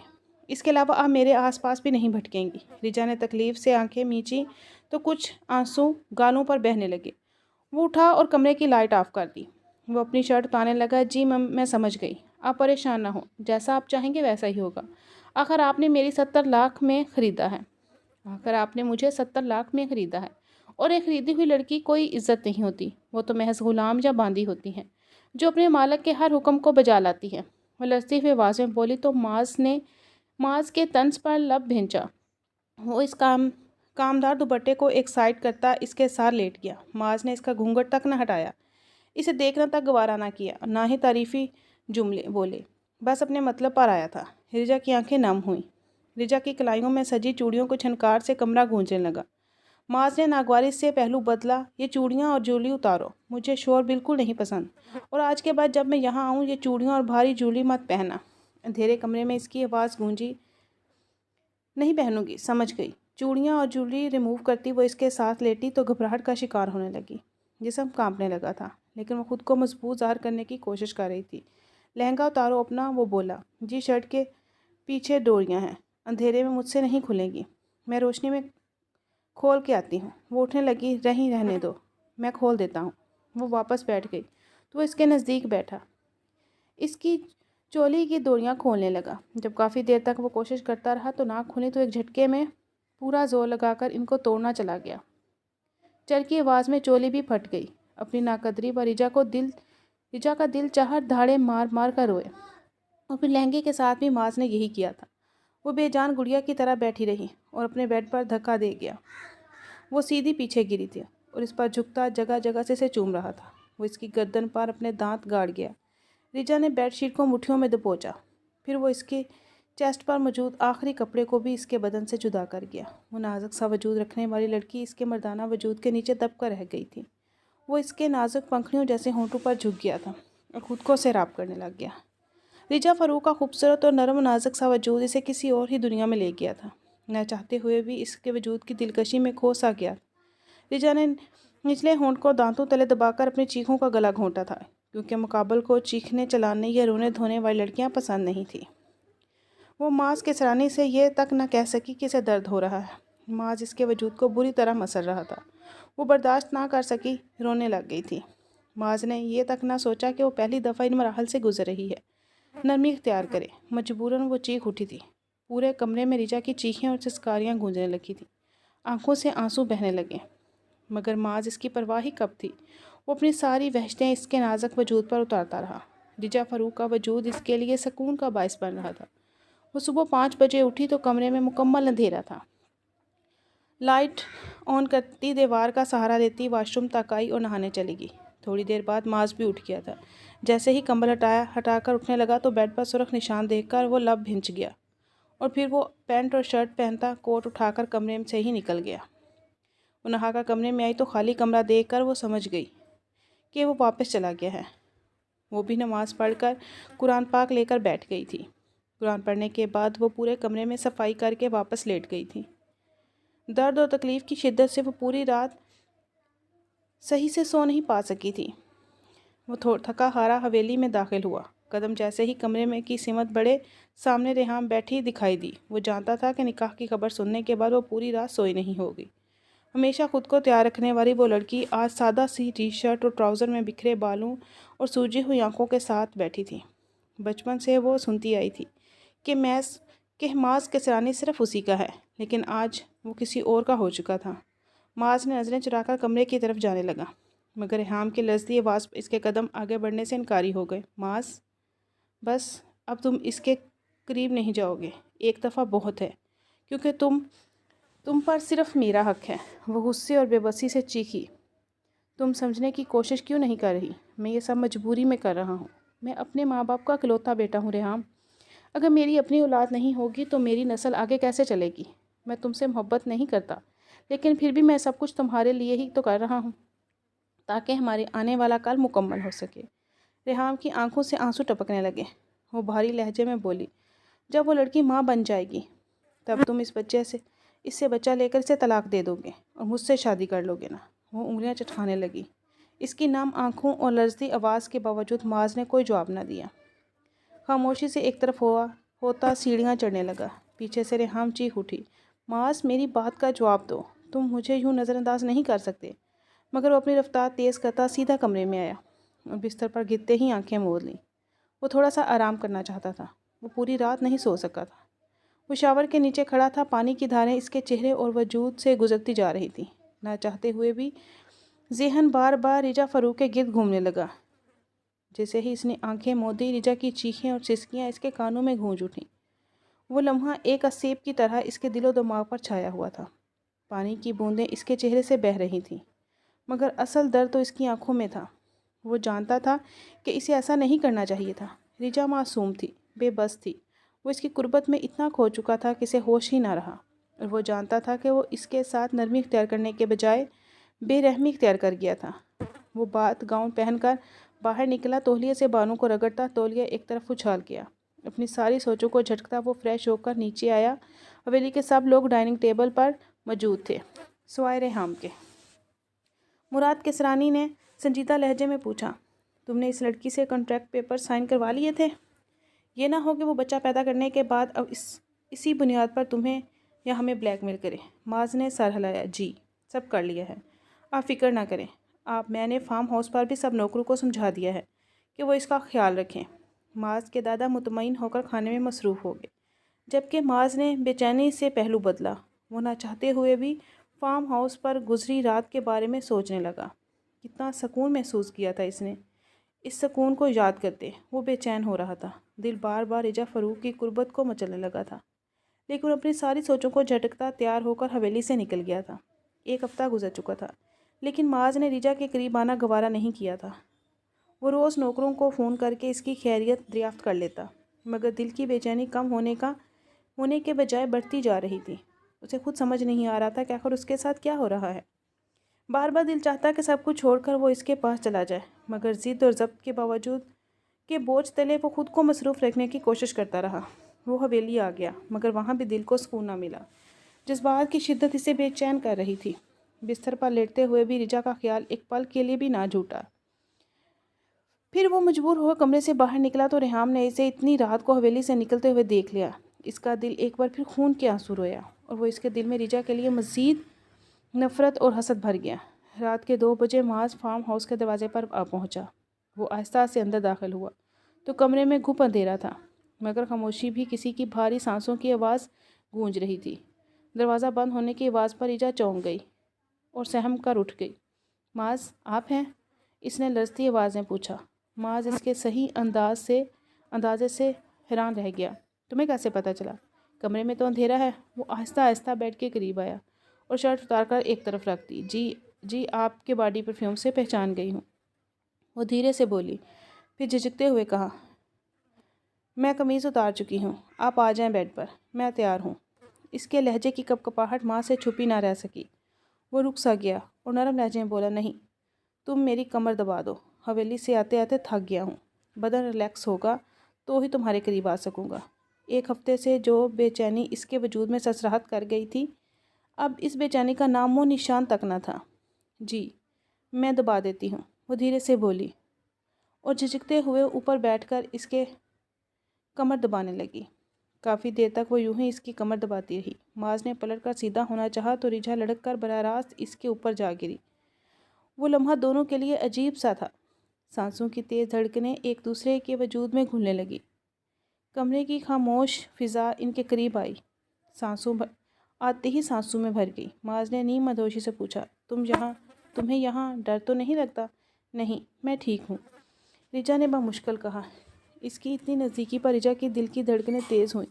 اس کے علاوہ آپ میرے آس پاس بھی نہیں بھٹکیں گی۔ ریجا نے تکلیف سے آنکھیں میچیں تو کچھ آنسو گالوں پر بہنے لگے۔ وہ اٹھا اور کمرے کی لائٹ آف کر دی۔ وہ اپنی شرٹ اتارنے لگا۔ جی میں سمجھ گئی، آپ پریشان نہ ہوں، جیسا آپ چاہیں گے ویسا ہی ہوگا۔ آخر آپ نے میری 70 لاکھ میں خریدا ہے آخر آپ نے مجھے 70 لاکھ میں خریدا ہے، اور ایک خریدی ہوئی لڑکی کوئی عزت نہیں ہوتی، وہ تو محض غلام یا باندی ہوتی ہیں جو اپنے مالک کے ہر حکم کو بجا لاتی ہے۔ وہ لرزتی ہوئی آواز میں بولی تو معاذ کے طنز پر لب بھینچا۔ وہ اس کامدار دوپٹے کو ایک سائڈ کرتا اس کے ساتھ لیٹ گیا۔ معاذ نے اس کا گھونگھٹ تک نہ ہٹایا، اسے دیکھنا تک گوارا نہ کیا، نہ ہی تعریفی جملے بولے، بس اپنے مطلب پر آیا تھا۔ ریجا کی آنکھیں نم ہوئیں۔ ریجا کی کلائیوں میں سجی چوڑیوں کو چھنکار سے کمرہ گونجنے لگا۔ معاذ نے ناگواری سے پہلو بدلا۔ یہ چوڑیاں اور جولی اتارو، مجھے شور بالکل نہیں پسند، اور آج کے بعد جب میں یہاں آؤں یہ چوڑیاں اور بھاری جولی مت پہننا۔ اندھیرے کمرے میں اس کی آواز گونجی، نہیں پہنوں گی، سمجھ گئی۔ چوڑیاں اور جولی ریموو کرتی وہ اس کے ساتھ لیٹی تو گھبراہٹ کا شکار ہونے لگی۔ جسم کانپنے لگا تھا، لیکن وہ خود کو مضبوط ظاہر کرنے کی کوشش کر رہی تھی۔ لہنگا اتارو اپنا، وہ بولا۔ جی شرٹ کے پیچھے ڈوریاں ہیں، اندھیرے میں مجھ سے نہیں کھلیں گی، میں روشنی میں کھول کے آتی ہوں۔ وہ اٹھنے لگی۔ رہنے دو، میں کھول دیتا ہوں۔ وہ واپس بیٹھ گئی تو وہ اس کے نزدیک بیٹھا، اس کی چولی کی ڈوریاں کھولنے لگا۔ جب کافی دیر تک وہ کوشش کرتا رہا تو نہ کھلی تو ایک جھٹکے میں پورا زور لگا کر ان کو توڑنا چلا گیا۔ چر کی آواز میں چولی بھی پھٹ گئی۔ اپنی ناقدری پر ریجا کا دل چاہا دھاڑے مار مار کر روئے، اور پھر لہنگے کے ساتھ بھی معاذ نے یہی کیا تھا۔ وہ بے جان گڑیا کی طرح بیٹھی رہی اور اپنے بیڈ پر دھکا دے گیا۔ وہ سیدھی پیچھے گری تھی اور اس پر جھکتا جگہ جگہ سے اسے چوم رہا تھا۔ وہ اس کی گردن پر اپنے دانت گاڑ گیا۔ ریجا نے بیڈ شیٹ کو مٹھیوں میں دبوچا، پھر وہ اس کے چیسٹ پر موجود آخری کپڑے کو بھی اس کے بدن سے جدا کر گیا۔ وہ نازک سا وجود رکھنے والی لڑکی اس کے مردانہ وجود کے نیچے دب کر رہ گئی تھی۔ وہ اس کے نازک پنکھڑیوں جیسے ہونٹوں پر جھک گیا تھا اور خود کو سیراب کرنے لگ گیا۔ ریجا فاروق کا خوبصورت اور نرم و نازک سا وجود اسے کسی اور ہی دنیا میں لے گیا تھا، نہ چاہتے ہوئے بھی اس کے وجود کی دلکشی میں کھو سا گیا۔ ریجا نے نچلے ہونٹ کو دانتوں تلے دبا کر اپنی چیخوں کا گلا گھونٹا تھا، کیونکہ مقابل کو چیخنے چلانے یا رونے دھونے والی لڑکیاں پسند نہیں تھیں۔ وہ معاذ کے سرانے سے یہ تک نہ کہہ سکی کہ اسے درد ہو رہا ہے۔ معاذ اس کے وجود کو بری طرح مسل رہا تھا۔ وہ برداشت نہ کر سکی، رونے لگ گئی تھی۔ معاذ نے یہ تک نہ سوچا کہ وہ پہلی دفعہ ان مراحل سے گزر رہی ہے، نرمی اختیار کرے۔ مجبوراً وہ چیخ اٹھی تھی۔ پورے کمرے میں ریجا کی چیخیں اور چسکاریاں گونجنے لگی تھیں، آنکھوں سے آنسو بہنے لگے، مگر معاذ اس کی پرواہ ہی کب تھی۔ وہ اپنی ساری وحشتیں اس کے نازک وجود پر اتارتا رہا۔ ریجا فاروق کا وجود اس کے لیے سکون کا باعث بن رہا تھا۔ وہ صبح 5 بجے اٹھی تو کمرے میں مکمل اندھیرا تھا۔ لائٹ آن کرتی دیوار کا سہارا لیتی واش روم تک آئی اور نہانے چلی گئی۔ تھوڑی دیر بعد معاذ بھی اٹھ گیا تھا۔ جیسے ہی کمبل ہٹا کر اٹھنے لگا تو بیڈ پر سرخ نشان دیکھ کر وہ لب بھنچ گیا، اور پھر وہ پینٹ اور شرٹ پہنتا کوٹ اٹھا کر کمرے سے ہی نکل گیا۔ وہ نہا کر کمرے میں آئی تو خالی کمرہ دیکھ کر وہ سمجھ گئی کہ وہ واپس چلا گیا ہے۔ وہ بھی نماز پڑھ کر قرآن پاک لے کر بیٹھ گئی تھی۔ قرآن پڑھنے کے بعد وہ پورے کمرے میں صفائی کر کے واپس لیٹ گئی تھی۔ درد اور تکلیف کی شدت سے وہ پوری رات صحیح سے سو نہیں پا سکی تھی۔ وہ تھکا ہارا حویلی میں داخل ہوا۔ قدم جیسے ہی کمرے میں کی سمت بڑھے، سامنے ریحام بیٹھی دکھائی دی۔ وہ جانتا تھا کہ نکاح کی خبر سننے کے بعد وہ پوری رات سوئی نہیں ہوگی۔ ہمیشہ خود کو تیار رکھنے والی وہ لڑکی آج سادہ سی ٹی شرٹ اور ٹراؤزر میں بکھرے بالوں اور سوجی ہوئی آنکھوں کے ساتھ بیٹھی تھی۔ بچپن سے وہ سنتی آئی تھی کہ معاذ کسرانی صرف اسی کا ہے، لیکن آج وہ کسی اور کا ہو چکا تھا۔ معاذ نے نظریں چرا کر کمرے کی طرف جانے لگا، مگر ریحام کی لرزتی آواز اس کے قدم آگے بڑھنے سے انکاری ہو گئے۔ معاذ، بس اب تم اس کے قریب نہیں جاؤ گے، ایک دفعہ بہت ہے، کیونکہ تم پر صرف میرا حق ہے۔ وہ غصے اور بے بسی سے چیخی۔ تم سمجھنے کی کوشش کیوں نہیں کر رہی؟ میں یہ سب مجبوری میں کر رہا ہوں۔ میں اپنے ماں باپ کا اکلوتا بیٹا ہوں ریحام۔ اگر میری اپنی اولاد نہیں ہوگی تو میری نسل آگے کیسے چلے گی؟ میں تم سے محبت نہیں کرتا، لیکن پھر بھی میں سب کچھ تمہارے لیے ہی تو کر رہا ہوں، تاکہ ہمارے آنے والا کل مکمل ہو سکے۔ ریحام کی آنکھوں سے آنسو ٹپکنے لگے۔ وہ بھاری لہجے میں بولی، جب وہ لڑکی ماں بن جائے گی تب تم اس سے بچہ لے کر اسے طلاق دے دو گے اور مجھ سے شادی کر لو گے نا؟ وہ انگلیاں چٹکانے لگی۔ اس کی نم آنکھوں اور لرزتی آواز کے باوجود معاذ نے کوئی جواب نہ دیا۔ خاموشی سے ایک طرف ہوتا سیڑھیاں چڑھنے لگا۔ پیچھے سے ریحام چیخ اٹھی، معاذ میری بات کا جواب دو، تم مجھے یوں نظر انداز نہیں کر سکتے۔ مگر وہ اپنی رفتار تیز کرتا سیدھا کمرے میں آیا اور بستر پر گرتے ہی آنکھیں موڑ لیں۔ وہ تھوڑا سا آرام کرنا چاہتا تھا، وہ پوری رات نہیں سو سکا تھا۔ وہ شاور کے نیچے کھڑا تھا، پانی کی دھاریں اس کے چہرے اور وجود سے گزرتی جا رہی تھیں۔ نہ چاہتے ہوئے بھی ذہن بار بار رجا فاروق کے گرد گھومنے لگا۔ جیسے ہی اس نے آنکھیں موندی، رجا کی چیخیں اور سسکیاں اس کے کانوں میں گونج اٹھیں۔ وہ لمحہ ایک اسیب کی طرح اس کے دل و دماغ پر چھایا ہوا تھا۔ پانی کی بوندیں اس کے چہرے سے بہہ رہی تھیں، مگر اصل درد تو اس کی آنکھوں میں تھا۔ وہ جانتا تھا کہ اسے ایسا نہیں کرنا چاہیے تھا۔ رجا معصوم تھی، بے بس تھی۔ وہ اس کی قربت میں اتنا کھو چکا تھا کہ اسے ہوش ہی نہ رہا، اور وہ جانتا تھا کہ وہ اس کے ساتھ نرمی اختیار کرنے کے بجائے بے رحمی اختیار کر گیا تھا۔ وہ بات گاؤن پہن کر باہر نکلا، تولیے سے بالوں کو رگڑتا تولیہ ایک طرف اچھال گیا۔ اپنی ساری سوچوں کو جھٹکتا وہ فریش ہو کر نیچے آیا۔ حویلی کے سب لوگ ڈائننگ ٹیبل پر موجود تھے سوائے ریحام کے۔ مراد کسرانی نے سنجیدہ لہجے میں پوچھا، تم نے اس لڑکی سے کنٹریکٹ پیپر سائن کروا لیے تھے؟ یہ نہ ہو کہ وہ بچہ پیدا کرنے کے بعد اب اسی بنیاد پر تمہیں یا ہمیں بلیک میل کرے۔ معاذ نے سر ہلایا، جی سب کر لیا ہے، آپ فکر نہ کریں۔ میں نے فارم ہاؤس پر بھی سب نوکروں کو سمجھا دیا ہے کہ وہ اس کا خیال رکھیں۔ معاذ کے دادا مطمئن ہو کر کھانے میں مصروف ہو گئے، جبکہ معاذ نے بے چینی سے پہلو بدلا۔ وہ نہ چاہتے ہوئے بھی فارم ہاؤس پر گزری رات کے بارے میں سوچنے لگا۔ کتنا سکون محسوس کیا تھا اس نے۔ اس سکون کو یاد کرتے وہ بے چین ہو رہا تھا۔ دل بار بار رجا فاروق کی قربت کو مچلنے لگا تھا، لیکن اپنی ساری سوچوں کو جھٹکتا تیار ہو کر حویلی سے نکل گیا تھا۔ ایک ہفتہ گزر چکا تھا، لیکن معاذ نے رجا کے قریب آنا گوارا نہیں کیا تھا۔ وہ روز نوکروں کو فون کر کے اس کی خیریت دریافت کر لیتا، مگر دل کی بے چینی کم ہونے کے بجائے بڑھتی جا رہی تھی۔ اسے خود سمجھ نہیں آ رہا تھا کہ آخر اس کے ساتھ کیا ہو رہا ہے۔ بار بار دل چاہتا کہ سب کچھ چھوڑ کر وہ اس کے پاس چلا جائے، مگر ضد اور ضبط کے باوجود کے بوجھ تلے وہ خود کو مصروف رکھنے کی کوشش کرتا رہا۔ وہ حویلی آ گیا، مگر وہاں بھی دل کو سکون نہ ملا۔ جذبات کی شدت اسے بے چین کر رہی تھی۔ بستر پر لیٹتے ہوئے بھی رجا کا خیال ایک پل کے لیے بھی نہ جھوٹا۔ پھر وہ مجبور ہو کمرے سے باہر نکلا تو ریحام نے اسے اتنی رات کو حویلی سے نکلتے ہوئے دیکھ لیا۔ اس کا دل ایک بار پھر خون کے آنسو رویا، اور وہ اس کے دل میں رجا کے لیے مزید نفرت اور حسد بھر گیا۔ رات کے 2 بجے معاذ فارم ہاؤس کے دروازے پر آ پہنچا۔ وہ آہستہ سے اندر داخل ہوا تو کمرے میں گھپ اندھیرا تھا، مگر خاموشی بھی کسی کی بھاری سانسوں کی آواز گونج رہی تھی۔ دروازہ بند ہونے کی آواز پر رجا چونک گئی اور سہم کر اٹھ گئی۔ معاذ آپ ہیں؟ اس نے لرزتی آواز میں پوچھا۔ معاذ اس کے صحیح اندازے سے حیران رہ گیا۔ تمہیں کیسے پتہ چلا؟ کمرے میں تو اندھیرا ہے۔ وہ آہستہ آہستہ بیڈ کے قریب آیا اور شرٹ اتار کر ایک طرف رکھ دی۔ جی آپ کے باڈی پرفیوم سے پہچان گئی ہوں، وہ دھیرے سے بولی، پھر جھجکتے ہوئے کہا، میں قمیض اتار چکی ہوں، آپ آ جائیں بیڈ پر، میں تیار ہوں۔ اس کے لہجے کی کپکپاہٹ ماں سے چھپی نہ رہ سکی۔ وہ رک سا گیا اور نرم لہجے میں بولا، نہیں، تم میری کمر دبا دو، حویلی سے آتے آتے تھک گیا ہوں، بدن ریلیکس ہوگا تو ہی تمہارے قریب آ سکوں گا۔ ایک ہفتے سے جو بے چینی اس کے وجود میں سرسراہٹ کر گئی تھی، اب اس بے چینی کا نام و نشان تک نہ تھا۔ جی میں دبا دیتی ہوں، وہ دھیرے سے بولی، اور جھجکتے ہوئے اوپر بیٹھ کر اس کے کمر دبانے لگی۔ کافی دیر تک وہ یوں ہی اس کی کمر دباتی رہی۔ معاذ نے پلٹ کر سیدھا ہونا چاہا تو رجا لڑک کر براہ راست اس کے اوپر جا گری۔ وہ لمحہ دونوں کے لیے عجیب سا تھا۔ سانسوں کی تیز دھڑکنیں ایک دوسرے کے وجود میں گھلنے لگی۔ کمرے کی خاموش فضا ان کے قریب آئی، آتے ہی سانسوں میں بھر گئی۔ معاذ نے نیم مدہوشی سے پوچھا، تمہیں یہاں ڈر تو نہیں لگتا؟ نہیں، میں ٹھیک ہوں، رجا نے بمشکل کہا۔ اس کی اتنی نزدیکی پر رجا کی دل کی دھڑکنیں تیز ہوئیں۔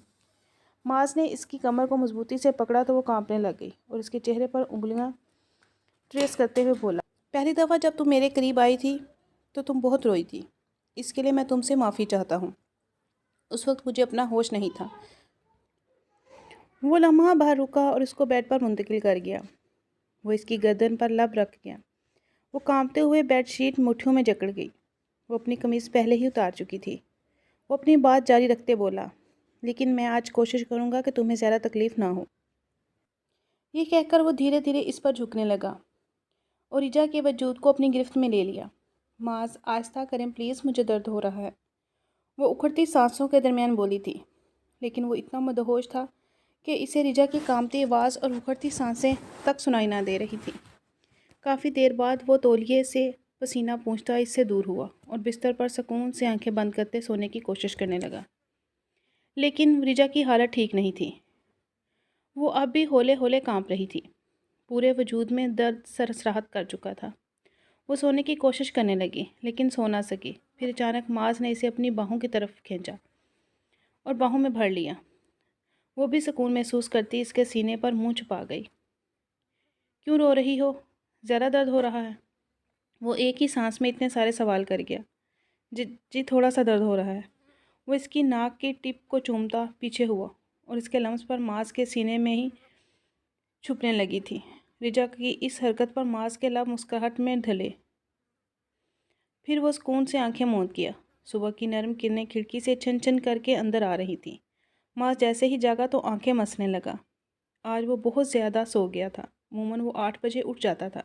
معاذ نے اس کی کمر کو مضبوطی سے پکڑا تو وہ کانپنے لگ گئی اور اس کے چہرے پر انگلیاں ٹریس کرتے ہوئے بولا، پہلی دفعہ جب تم میرے قریب آئی تھی تو تم بہت روئی تھی، اس کے لیے میں تم سے معافی چاہتا ہوں۔ اس وقت مجھے اپنا ہوش نہیں تھا۔ وہ لمحہ باہر رکا اور اس کو بیڈ پر منتقل کر گیا۔ وہ اس کی گردن پر لب رکھ گیا۔ وہ کانپتے ہوئے بیڈ شیٹ مٹھیوں میں جکڑ گئی۔ وہ اپنی قمیض پہلے ہی اتار چکی تھی۔ وہ اپنی بات جاری رکھتے بولا، لیکن میں آج کوشش کروں گا کہ تمہیں زیادہ تکلیف نہ ہو۔ یہ کہہ کر وہ دھیرے دھیرے اس پر جھکنے لگا اور رجا کے وجود کو اپنی گرفت میں لے لیا۔ معاذ آہستہ کریں پلیز، مجھے درد ہو رہا ہے، وہ اکھڑتی سانسوں کے درمیان بولی تھی، لیکن وہ اتنا مدہوش تھا کہ اسے رجا کی کانپتی آواز اور اکھڑتی سانسیں تک سنائی نہ دے رہی تھی۔ کافی دیر بعد وہ تولیے سے پسینہ پوچھتا اس سے دور ہوا اور بستر پر سکون سے آنکھیں بند کرتے سونے کی کوشش کرنے لگا۔ لیکن رجا کی حالت ٹھیک نہیں تھی۔ وہ اب بھی ہولے ہولے کانپ رہی تھی۔ پورے وجود میں درد سرسراہٹ کر چکا تھا۔ وہ سونے کی کوشش کرنے لگی لیکن سو نہ سکی۔ پھر اچانک معاذ نے اسے اپنی باہوں کی طرف کھینچا اور باہوں میں بھر لیا۔ وہ بھی سکون محسوس کرتی اس کے سینے پر منہ چھپا گئی۔ کیوں رو رہی ہو؟ زیادہ درد ہو رہا ہے؟ وہ ایک ہی سانس میں اتنے سارے سوال کر گیا۔ جی تھوڑا سا درد ہو رہا ہے۔ وہ اس کی ناک کی ٹپ کو چومتا پیچھے ہوا اور اس کے لمس پر معاذ کے سینے میں ہی چھپنے لگی تھی۔ رجا کی اس حرکت پر معاذ کے لب مسکراہٹ میں ڈھلے۔ پھر وہ سکون سے آنکھیں موند کیا۔ صبح کی نرم کرنیں کھڑکی سے چھن چھن کر کے اندر آ رہی تھیں۔ معاذ جیسے ہی جاگا تو آنکھیں مسنے لگا۔ آج وہ بہت زیادہ سو گیا تھا۔ عموماً وہ 8 بجے اٹھ جاتا تھا۔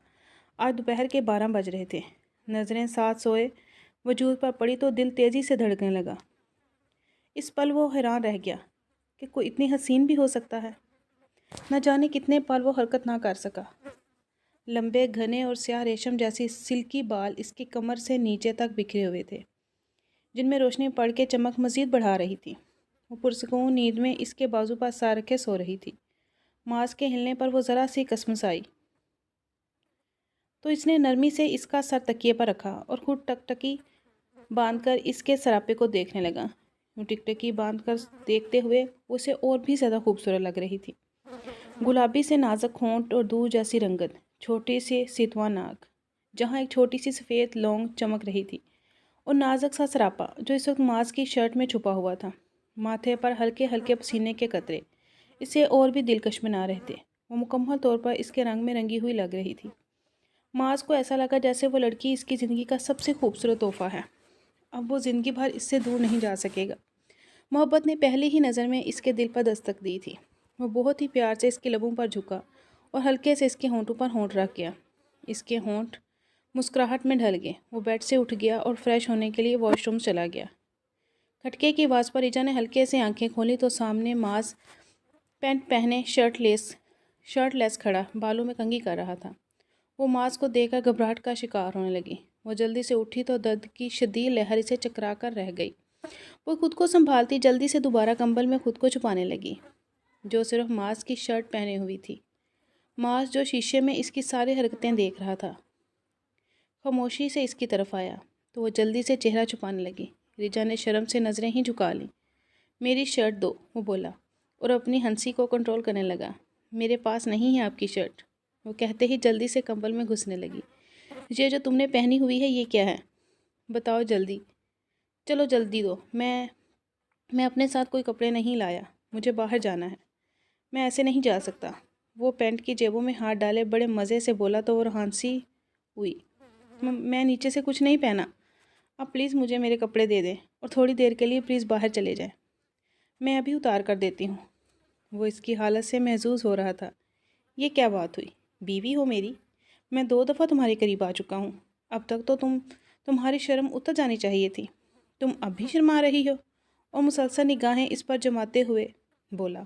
آج دوپہر کے 12 بج رہے تھے۔ نظریں ساتھ سوئے وجود پر پڑی تو دل تیزی سے دھڑکنے لگا۔ اس پل وہ حیران رہ گیا کہ کوئی اتنی حسین بھی ہو سکتا ہے۔ نہ جانے کتنے پل وہ حرکت نہ کر سکا۔ لمبے گھنے اور سیاہ ریشم جیسی سلکی بال اس کی کمر سے نیچے تک بکھرے ہوئے تھے جن میں روشنی پڑ کے چمک مزید بڑھا رہی تھی۔ وہ پرسکون نیند میں اس کے بازو پر سر رکھے سو رہی تھی۔ معاذ کے ہلنے پر وہ ذرا سی کسمس آئی تو اس نے نرمی سے اس کا سر تکیے پر رکھا اور خود ٹکٹکی باندھ کر اس کے سراپے کو دیکھنے لگا۔ وہ ٹکٹکی باندھ کر دیکھتے ہوئے اسے اور بھی زیادہ خوبصورت لگ رہی تھی۔ گلابی سے نازک ہونٹ اور دودھ جیسی رنگت، چھوٹی سی سیتواں ناک جہاں ایک چھوٹی سی سفید لونگ چمک رہی تھی، اور نازک سا سراپا جو اس وقت معاذ کی شرٹ میں چھپا ہوا تھا۔ ماتھے پر ہلکے ہلکے پسینے کے قطرے اسے اور بھی دلکش بنا رہے تھے۔ وہ مکمل طور پر اس کے رنگ میں رنگی ہوئی لگ رہی تھی۔ معاذ کو ایسا لگا جیسے وہ لڑکی اس کی زندگی کا سب سے خوبصورت تحفہ ہے۔ اب وہ زندگی بھر اس سے دور نہیں جا سکے گا۔ محبت نے پہلی ہی نظر میں اس کے دل پر دستک دی تھی۔ وہ بہت ہی پیار سے اس کے لبوں پر جھکا اور ہلکے سے اس کے ہونٹوں پر ہونٹ رکھ گیا۔ اس کے ہونٹ مسکراہٹ میں ڈھل گئے۔ وہ بیڈ سے اٹھ گیا اور فریش ہونے کے لیے واش روم چلا گیا۔ کھٹکے کی آواز پر رجا نے ہلکے سے آنکھیں کھولی تو سامنے معاذ پینٹ پہنے شرٹ لیس کھڑا بالوں میں کنگھی کر رہا تھا۔ وہ معاذ کو دیکھ کر گھبراہٹ کا شکار ہونے لگی۔ وہ جلدی سے اٹھی تو درد کی شدید لہر اسے چکرا کر رہ گئی۔ وہ خود کو سنبھالتی جلدی سے دوبارہ کمبل میں خود کو چھپانے لگی جو صرف معاذ کی شرٹ پہنے ہوئی تھی۔ معاذ جو شیشے میں اس کی ساری حرکتیں دیکھ رہا تھا خاموشی سے اس کی طرف آیا تو وہ جلدی سے چہرہ چھپانے لگی۔ رجا نے شرم سے نظریں ہی جھکا لیں۔ میری شرٹ دو، وہ بولا اور اپنی ہنسی کو کنٹرول کرنے لگا۔ میرے پاس نہیں ہے آپ کی شرٹ، وہ کہتے ہی جلدی سے کمبل میں گھسنے لگی۔ یہ جو تم نے پہنی ہوئی ہے یہ کیا ہے؟ بتاؤ جلدی۔ چلو جلدی دو، میں اپنے ساتھ کوئی کپڑے نہیں لایا، مجھے باہر جانا ہے، میں ایسے نہیں جا سکتا۔ وہ پینٹ کی جیبوں میں ہاتھ ڈالے بڑے مزے سے بولا تو وہ ہنسی ہوئی۔ میں نیچے سے کچھ نہیں پہنا، آپ پلیز مجھے میرے کپڑے دے دیں اور تھوڑی دیر کے لیے پلیز باہر چلے جائیں، میں ابھی اتار کر دیتی ہوں۔ وہ اس کی حالت سے محظوظ ہو رہا تھا۔ یہ کیا بات ہوئی؟ بیوی ہو میری، میں 2 دفعہ تمہارے قریب آ چکا ہوں، اب تک تو تمہاری شرم اتر جانی چاہیے تھی، تم اب بھی شرما رہی ہو؟ اور مسلسل نگاہیں اس پر جماتے ہوئے بولا،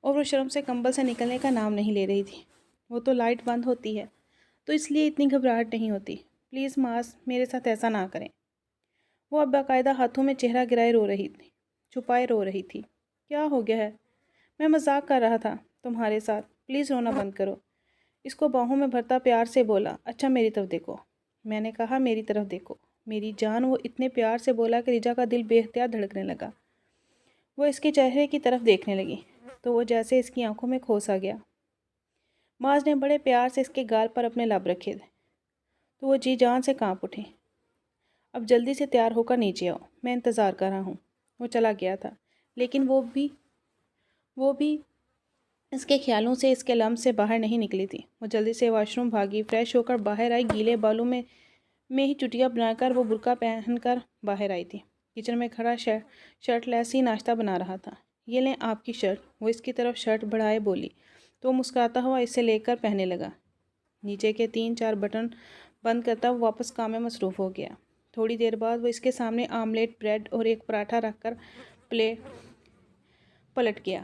اور وہ شرم سے کمبل سے نکلنے کا نام نہیں لے رہی تھی۔ وہ تو لائٹ بند ہوتی ہے تو اس لیے اتنی گھبراہٹ نہیں ہوتی، پلیز معاذ میرے ساتھ ایسا نہ کریں۔ وہ اب باقاعدہ ہاتھوں میں چہرہ گرائے چھپائے رو رہی تھی۔ کیا ہو گیا ہے؟ میں مذاق کر رہا تھا تمہارے ساتھ، پلیز رونا بند کرو۔ اس کو باہوں میں بھرتا پیار سے بولا۔ اچھا میری طرف دیکھو، میں نے کہا میری طرف دیکھو میری جان، وہ اتنے پیار سے بولا کہ رجا کا دل بے اختیار دھڑکنے لگا۔ وہ اس کے چہرے کی طرف دیکھنے لگی تو وہ جیسے اس کی آنکھوں میں کھو سا گیا۔ معاذ نے بڑے پیار سے اس کے گال پر اپنے لب رکھے تو وہ جی جان سے کانپ اٹھی۔ اب جلدی سے تیار ہو کر نیچے آؤ، میں انتظار کر رہا ہوں۔ وہ چلا گیا تھا لیکن وہ بھی اس کے خیالوں سے اس کے لمس سے باہر نہیں نکلی تھی۔ وہ جلدی سے واش روم بھاگی، فریش ہو کر باہر آئی، گیلے بالوں میں ہی چٹیاں بنا کر وہ برقع پہن کر باہر آئی تھی۔ کچن میں کھڑا شرٹ لیس ہی ناشتہ بنا رہا تھا۔ یہ لیں آپ کی شرٹ، وہ اس کی طرف شرٹ بڑھائے بولی تو وہ مسکراتا ہوا اسے لے کر پہننے لگا۔ نیچے کے 3-4 بٹن بند کرتا وہ واپس کام میں مصروف ہو گیا۔ تھوڑی دیر بعد وہ اس کے سامنے آملیٹ، بریڈ اور ایک پراٹھا رکھ کر پلٹ گیا۔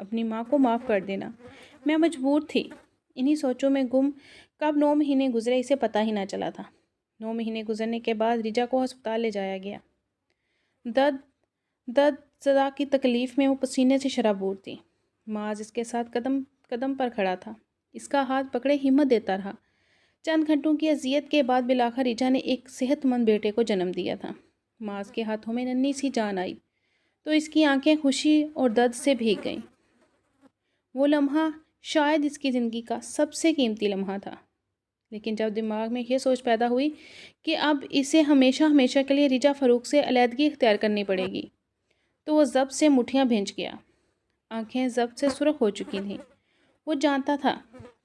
اپنی ماں کو معاف کر دینا۔ میں مجبور تھی۔ انہی سوچوں میں گم کب 9 مہینے گزرے اسے پتہ ہی نہ چلا تھا۔ 9 مہینے گزرنے کے بعد ریجا کو ہسپتال لے جایا گیا۔ درد زدہ کی تکلیف میں وہ پسینے سے شرابور تھی۔ معاذ اس کے ساتھ قدم قدم پر کھڑا تھا، اس کا ہاتھ پکڑے ہمت دیتا رہا۔ چند گھنٹوں کی اذیت کے بعد بالآخر ریجا نے ایک صحت مند بیٹے کو جنم دیا تھا۔ معاذ کے ہاتھوں میں ننھی سی جان آئی تو اس کی آنکھیں خوشی اور درد سے بھیگ گئیں۔ وہ لمحہ شاید اس کی زندگی کا سب سے قیمتی لمحہ تھا۔ لیکن جب دماغ میں یہ سوچ پیدا ہوئی کہ اب اسے ہمیشہ ہمیشہ کے لیے ریجا فاروق سے علیحدگی اختیار کرنی پڑے گی، تو وہ ضبط سے مٹھیاں بھینچ گیا۔ آنکھیں ضبط سے سرخ ہو چکی تھیں۔ وہ جانتا تھا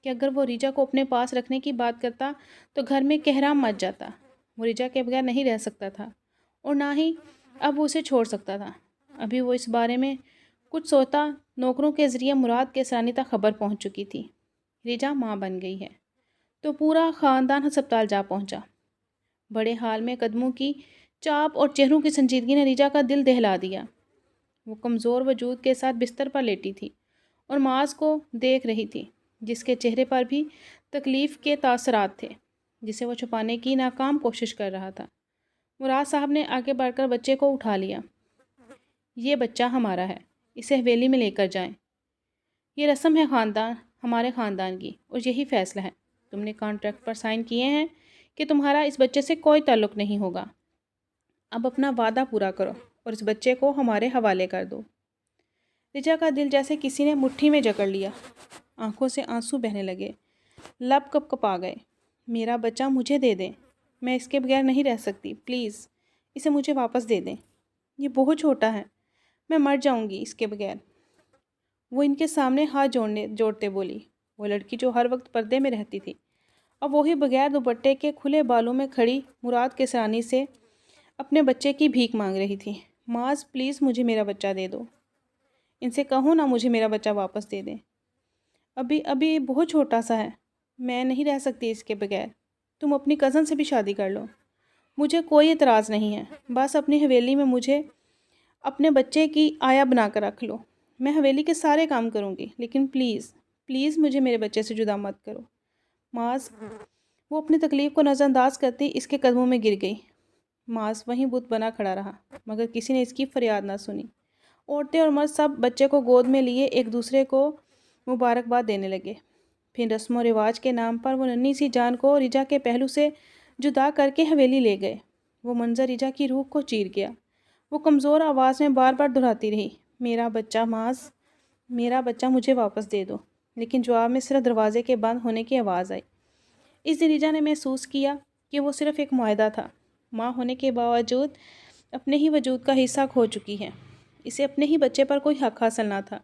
کہ اگر وہ ریجا کو اپنے پاس رکھنے کی بات کرتا تو گھر میں کہرام مچ جاتا۔ وہ ریجا کے بغیر نہیں رہ سکتا تھا اور نہ ہی اب وہ اسے چھوڑ سکتا تھا۔ ابھی وہ اس بارے میں کچھ سوچتا، نوکروں کے ذریعے مراد کیسرانی تک خبر پہنچ چکی تھی۔ ریجا ماں بن گئی ہے، تو پورا خاندان ہسپتال جا پہنچا۔ بڑے حال میں قدموں کی چاپ اور چہروں کی سنجیدگی نے ریجا کا دل دہلا دیا۔ وہ کمزور وجود کے ساتھ بستر پر لیٹی تھی اور معاذ کو دیکھ رہی تھی، جس کے چہرے پر بھی تکلیف کے تاثرات تھے، جسے وہ چھپانے کی ناکام کوشش کر رہا تھا۔ مراد صاحب نے آگے بڑھ کر بچے کو اٹھا لیا۔ یہ بچہ ہمارا ہے، اسے حویلی میں لے کر جائیں۔ یہ رسم ہے ہمارے خاندان کی اور یہی فیصلہ ہے۔ تم نے کانٹریکٹ پر سائن کیے ہیں کہ تمہارا اس بچے سے کوئی تعلق نہیں ہوگا۔ اب اپنا وعدہ پورا کرو اور اس بچے کو ہمارے حوالے کر دو۔ ریجا کا دل جیسے کسی نے مٹھی میں جکڑ لیا۔ آنکھوں سے آنسو بہنے لگے، لب کپ کپا گئے۔ میرا بچہ مجھے دے دیں، میں اس کے بغیر نہیں رہ سکتی، پلیز اسے مجھے واپس دے دیں۔ یہ بہت چھوٹا ہے، میں مر جاؤں گی اس کے بغیر۔ وہ ان کے سامنے ہاتھ جوڑتے بولی، وہ لڑکی جو ہر وقت پردے میں رہتی تھی، اب وہی بغیر دوپٹے کے کھلے بالوں میں کھڑی مراد کیسرانی سے اپنے بچے کی بھیک مانگ رہی تھی۔ معاذ پلیز مجھے میرا بچہ دے دو، ان سے کہو نا مجھے میرا بچہ واپس دے دیں۔ ابھی بہت چھوٹا سا ہے، میں نہیں رہ سکتی اس کے بغیر۔ تم اپنی کزن سے بھی شادی کر لو، مجھے کوئی اعتراض نہیں ہے، بس اپنی حویلی میں مجھے اپنے بچے کی آیا بنا کر رکھ لو۔ میں حویلی کے سارے کام کروں گی، لیکن پلیز مجھے میرے بچے سے جدا مت کرو۔ معاذ، وہ اپنی تکلیف کو نظر انداز کرتی اس کے قدموں میں گر گئی۔ معاذ وہیں بت بنا کھڑا رہا، مگر کسی نے اس کی فریاد نہ سنی۔ عورتیں اور مرد سب بچے کو گود میں لیے ایک دوسرے کو مبارکباد دینے لگے۔ پھر رسم و رواج کے نام پر وہ ننھی سی جان کو ریجا کے پہلو سے جدا کر کے حویلی لے گئے۔ وہ منظر ریجا کی روح کو چیر گیا۔ وہ کمزور آواز میں بار بار دہراتی رہی، میرا بچہ معاذ، میرا بچہ مجھے واپس دے دو۔ لیکن جواب میں صرف دروازے کے بند ہونے کی آواز آئی۔ اس دن ریجا نے محسوس کیا کہ وہ صرف ایک معاہدہ تھا۔ ماں ہونے کے باوجود اپنے ہی وجود کا حصہ کھو چکی ہے۔ اسے اپنے ہی بچے پر کوئی حق حاصل نہ تھا۔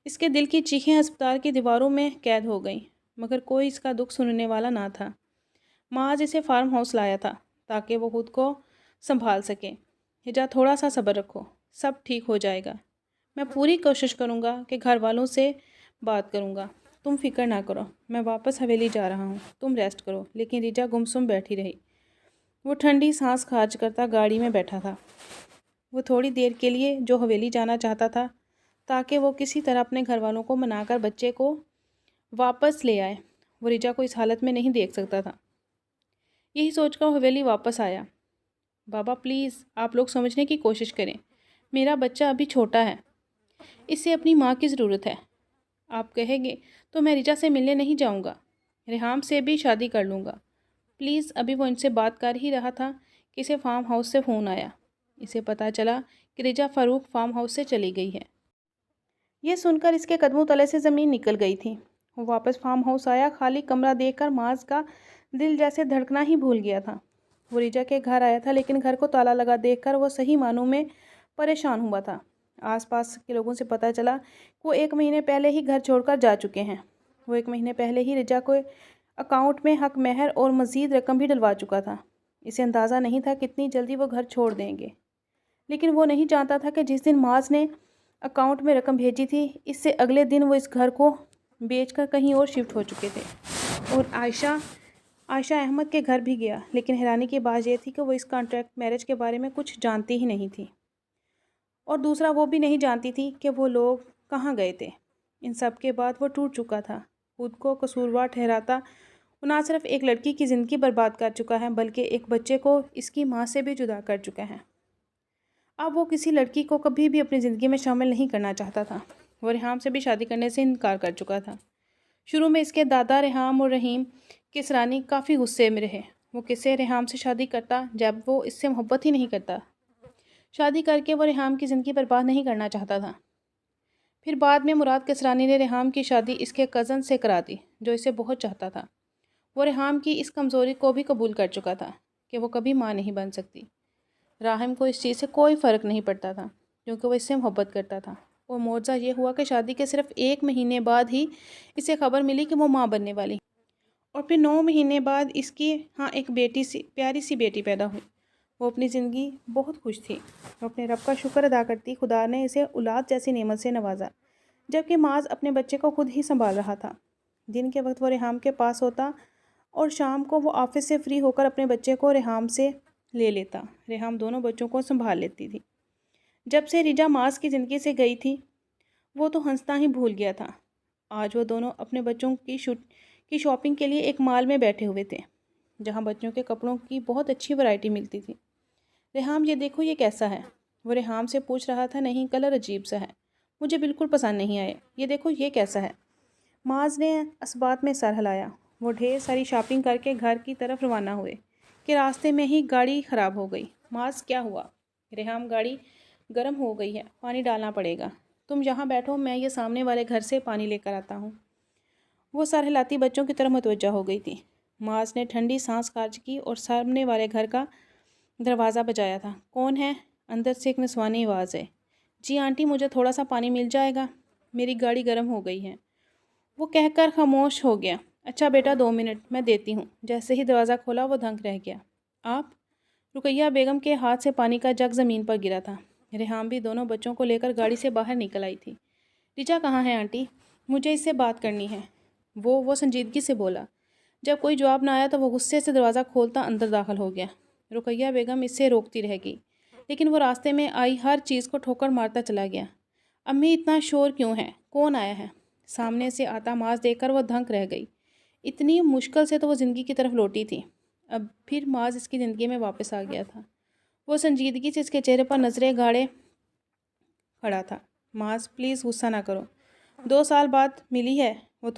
اس کے دل کی چیخیں ہسپتال کی دیواروں میں قید ہو گئیں، مگر کوئی اس کا دکھ سننے والا نہ تھا۔ معاذ اسے فارم ہاؤس لایا تھا تاکہ وہ خود کو سنبھال سکے۔ ریجا تھوڑا سا صبر رکھو، سب ٹھیک ہو جائے گا۔ میں پوری کوشش کروں گا کہ گھر والوں سے بات کروں گا، تم فکر نہ کرو، میں واپس حویلی جا رہا ہوں، تم ریسٹ کرو۔ لیکن ریجا گمسم بیٹھی رہی۔ وہ ٹھنڈی سانس خارج کرتا گاڑی میں بیٹھا تھا۔ وہ تھوڑی دیر کے لیے جو حویلی جانا چاہتا تھا تاکہ وہ کسی طرح اپنے گھر والوں کو منا کر بچے کو واپس لے آئے، وہ ریجا کو اس حالت میں نہیں دیکھ سکتا تھا۔ یہی سوچ کر حویلی واپس آیا۔ بابا پلیز آپ لوگ سمجھنے کی کوشش کریں، میرا بچہ ابھی چھوٹا ہے، اسے اپنی ماں کی ضرورت ہے۔ آپ کہیں گے تو میں ریجا سے ملنے نہیں جاؤں گا، ریحام سے بھی شادی کر لوں گا، پلیز۔ ابھی وہ ان سے بات کر ہی رہا تھا کہ اسے فارم ہاؤس سے فون آیا۔ اسے پتہ چلا کہ ریجا فاروق فارم ہاؤس سے چلی گئی ہے۔ یہ سن کر اس کے قدموں تلے سے زمین نکل گئی تھی۔ وہ واپس فارم ہاؤس آیا۔ خالی کمرہ دیکھ کر معاذ کا دل جیسے دھڑکنا ہی بھول گیا تھا۔ وہ ریجا کے گھر آیا تھا، لیکن گھر کو تالا لگا دیکھ کر وہ صحیح معنوں میں پریشان ہوا تھا۔ آس پاس کے لوگوں سے پتہ چلا کہ وہ 1 مہینے پہلے ہی گھر چھوڑ کر جا چکے ہیں۔ وہ 1 مہینے پہلے ہی ریجا کو اکاؤنٹ میں حق مہر اور مزید رقم بھی ڈلوا چکا تھا۔ اسے اندازہ نہیں تھا کتنی جلدی وہ گھر چھوڑ دیں گے، لیکن وہ نہیں جانتا تھا کہ جس دن معاذ نے اکاؤنٹ میں رقم بھیجی تھی، اس سے اگلے دن وہ اس گھر کو بیچ کر کہیں اور شفٹ ہو چکے تھے اور عائشہ احمد کے گھر بھی گیا۔ لیکن حیرانی کی بات یہ تھی کہ وہ اس کانٹریکٹ میرج کے بارے میں کچھ جانتی ہی نہیں تھی، اور دوسرا وہ بھی نہیں جانتی تھی کہ وہ لوگ کہاں گئے تھے؟ ان سب کے بعد وہ ٹوٹ چکا تھا، خود کو قصوروار ٹھہراتا۔ وہ نہ صرف ایک لڑکی کی زندگی برباد کر چکا ہے بلکہ ایک بچے کو اس کی ماں سے بھی جدا کر چکا ہے۔ اب وہ کسی لڑکی کو کبھی بھی اپنی زندگی میں شامل نہیں کرنا چاہتا تھا۔ وہ ریحام سے بھی شادی کرنے سے انکار کر چکا تھا۔ شروع میں اس کے دادا ریحام اور رحیم کسرانی کافی غصے میں رہے۔ وہ کسے ریحام سے شادی کرتا جب وہ اس سے محبت ہی نہیں کرتا؟ شادی کر کے وہ ریحام کی زندگی برباد نہیں کرنا چاہتا تھا۔ پھر بعد میں مراد کسرانی نے ریحام کی شادی اس کے کزن سے کرا دی جو اسے بہت چاہتا تھا۔ وہ ریحام کی اس کمزوری کو بھی قبول کر چکا تھا کہ وہ کبھی ماں نہیں بن سکتی۔ راحم کو اس چیز سے کوئی فرق نہیں پڑتا تھا کیونکہ وہ اس سے محبت کرتا تھا۔ اور معجزہ یہ ہوا کہ شادی کے صرف 1 مہینے بعد ہی اسے خبر ملی کہ وہ ماں بننے والی، اور پھر 9 مہینے بعد اس کی ایک پیاری سی بیٹی پیدا ہوئی۔ وہ اپنی زندگی بہت خوش تھی۔ وہ اپنے رب کا شکر ادا کرتی خدا نے اسے اولاد جیسی نعمت سے نوازا، جبکہ معاذ اپنے بچے کو خود ہی سنبھال رہا تھا۔ دن کے وقت وہ ریحام کے پاس ہوتا اور شام کو وہ آفس سے فری ہو کر اپنے بچے کو ریحام سے لے لیتا۔ ریحام دونوں بچوں کو سنبھال لیتی تھی۔ جب سے ریجا معاذ کی زندگی سے گئی تھی وہ تو ہنسنا ہی بھول گیا تھا۔ آج وہ دونوں اپنے بچوں کی شاپنگ کے لیے ایک مال میں بیٹھے ہوئے تھے جہاں بچوں کے کپڑوں کی بہت اچھی ورائٹی ملتی تھی۔ ریحام یہ دیکھو یہ کیسا ہے؟ وہ ریحام سے پوچھ رہا تھا۔ نہیں، کلر عجیب سا ہے، مجھے بالکل پسند نہیں آئے۔ یہ دیکھو یہ کیسا ہے؟ معاذ نے اسبات میں سر ہلایا۔ وہ ڈھیر ساری شاپنگ کر کے گھر کی طرف روانہ ہوئے کہ راستے میں ہی گاڑی خراب ہو گئی۔ معاذ کیا ہوا؟ ریحام گاڑی گرم ہو گئی ہے، پانی ڈالنا پڑے گا، تم یہاں بیٹھو، میں یہ سامنے والے گھر سے پانی لے کر آتا ہوں۔ وہ سر ہلاتی بچوں کی طرف متوجہ ہو گئی تھی۔ معاذ نے ٹھنڈی سانس خارج کی اور سامنے والے گھر کا دروازہ بجایا تھا۔ کون ہے؟ اندر سے ایک نسوانی آواز ہے۔ جی آنٹی، مجھے تھوڑا سا پانی مل جائے گا، میری گاڑی گرم ہو گئی ہے۔ وہ کہہ کر خاموش ہو گیا۔ اچھا بیٹا 2 منٹ میں دیتی ہوں۔ جیسے ہی دروازہ کھولا وہ دھنک رہ گیا۔ آپ؟ رقیہ بیگم کے ہاتھ سے پانی کا جگ زمین پر گرا تھا۔ ریحام بھی دونوں بچوں کو لے کر گاڑی سے باہر نکل آئی تھی۔ ریجا کہاں ہے آنٹی؟ مجھے اس سے بات کرنی ہے، وہ سنجیدگی سے بولا۔ جب کوئی جواب نہ آیا تو وہ غصے سے دروازہ کھولتا اندر داخل ہو گیا۔ رقیہ بیگم اس سے روکتی رہ گئی لیکن وہ راستے میں آئی ہر چیز کو ٹھوکر مارتا چلا گیا۔ امی اتنا شور کیوں ہے؟ کون آیا ہے؟ سامنے سے آتا معاذ دیکھ کر وہ دھنک رہ گئی۔ اتنی مشکل سے تو وہ زندگی کی طرف لوٹی تھی، اب پھر معاذ اس کی زندگی میں واپس آ گیا تھا۔ وہ سنجیدگی سے اس کے چہرے پر نظریں گاڑے کھڑا تھا۔ معاذ پلیز غصہ نہ کرو، 2 سال بعد ملی ہے وہ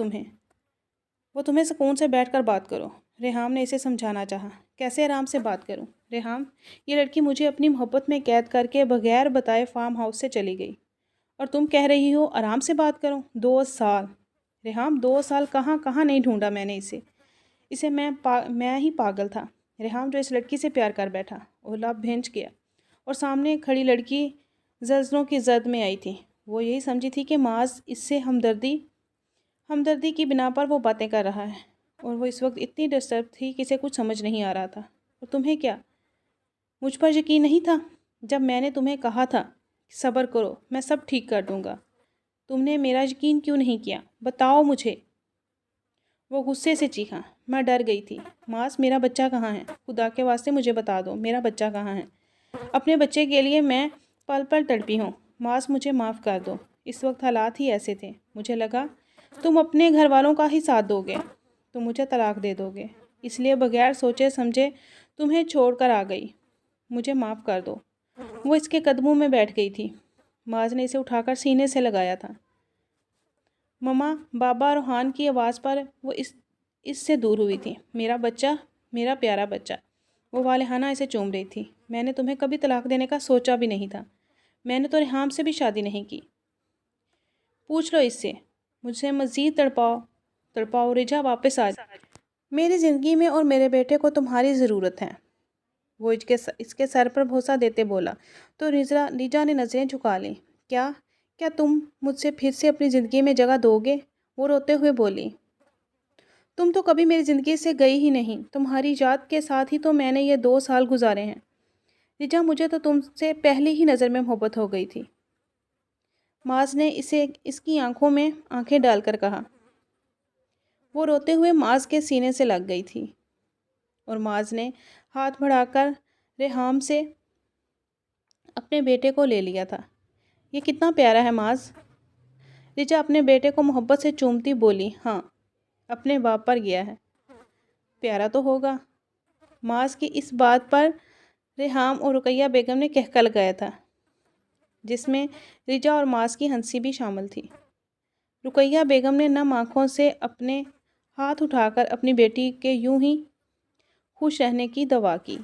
تمہیں سکون سے بیٹھ کر بات کرو۔ ریحام نے اسے سمجھانا چاہا۔ کیسے آرام سے بات کروں؟ ریحام، یہ لڑکی مجھے اپنی محبت میں قید کر کے بغیر بتائے فارم ہاؤس سے چلی گئی اور تم کہہ رہی ہو آرام سے بات کروں؟ 2 سال ریحام، 2 سال کہاں نہیں ڈھونڈا میں نے اسے میں ہی پاگل تھا۔ ریحام جو اس لڑکی سے پیار کر بیٹھا وہ لب بھینچ گیا اور سامنے کھڑی لڑکی زلزلوں کی زد میں آئی تھی۔ وہ یہی سمجھی تھی کہ معاذ اس سے ہمدردی کی بنا پر وہ باتیں کر رہا ہے، اور وہ اس وقت اتنی ڈسٹرب تھی کہ اسے کچھ سمجھ نہیں آ رہا تھا۔ اور تمہیں کیا مجھ پر یقین نہیں تھا جب میں نے تمہیں کہا تھا کہ صبر کرو، میں سب ٹھیک کر دوں گا؟ تم نے میرا یقین کیوں نہیں کیا؟ بتاؤ مجھے۔ وہ غصے سے چیخا۔ میں ڈر گئی تھی۔ معاذ، میرا بچہ کہاں ہے؟ خدا کے واسطے مجھے بتا دو، میرا بچہ کہاں ہے؟ اپنے بچے کے لیے میں پل پل تڑپی ہوں۔ معاذ، مجھے معاف کر دو، اس وقت حالات ہی ایسے تھے، مجھے لگا تم اپنے گھر والوں کا ہی ساتھ دو گے، تم مجھے طلاق دے دو گے، اس لیے بغیر سوچے سمجھے تمہیں چھوڑ کر آ گئی، مجھے معاف کر دو۔ وہ اس کے قدموں میں بیٹھ گئی تھی۔ معاذ نے اسے اٹھا کر سینے سے لگایا تھا۔ مما، بابا روحان کی آواز پر وہ اس سے دور ہوئی تھی۔ میرا بچہ، میرا پیارا بچہ۔ وہ والہانہ اسے چوم رہی تھی۔ میں نے تمہیں کبھی طلاق دینے کا سوچا بھی نہیں تھا، میں نے تو ریحام سے بھی شادی نہیں کی۔ پوچھ لو اس سے، مجھ سے مزید تڑپاؤ ریجا، واپس آ جا۔ میری زندگی میں اور میرے بیٹے کو تمہاری ضرورت ہے، وہ اس کے سر پر بھروسہ دیتے بولا تو ریجا نے نظریں جھکا لیں۔ کیا تم مجھ سے پھر سے اپنی زندگی میں جگہ دو گے؟ وہ روتے ہوئے بولی۔ تم تو کبھی میری زندگی سے گئی ہی نہیں، تمہاری یاد کے ساتھ ہی تو میں نے یہ 2 سال گزارے ہیں۔ ریجا، مجھے تو تم سے پہلی ہی نظر میں محبت ہو گئی تھی، معاذ نے اس کی آنکھوں میں آنکھیں ڈال کر کہا۔ وہ روتے ہوئے معاذ کے سینے سے لگ گئی تھی اور معاذ نے ہاتھ بڑھا کر ریحام سے اپنے بیٹے کو لے لیا تھا۔ یہ کتنا پیارا ہے معاذ، رچا اپنے بیٹے کو محبت سے چومتی بولی، ہاں اپنے باپ پر گیا ہے، پیارا تو ہوگا۔ معاذ کی اس بات پر ریحام اور رقیہ بیگم نے کہکہ لگایا تھا، جس میں رچا اور معاذ کی ہنسی بھی شامل تھی۔ رقیہ بیگم نے نم آنکھوں سے اپنے ہاتھ اٹھا کر اپنی بیٹی کے یوں ہی خوش رہنے کی دعا کی۔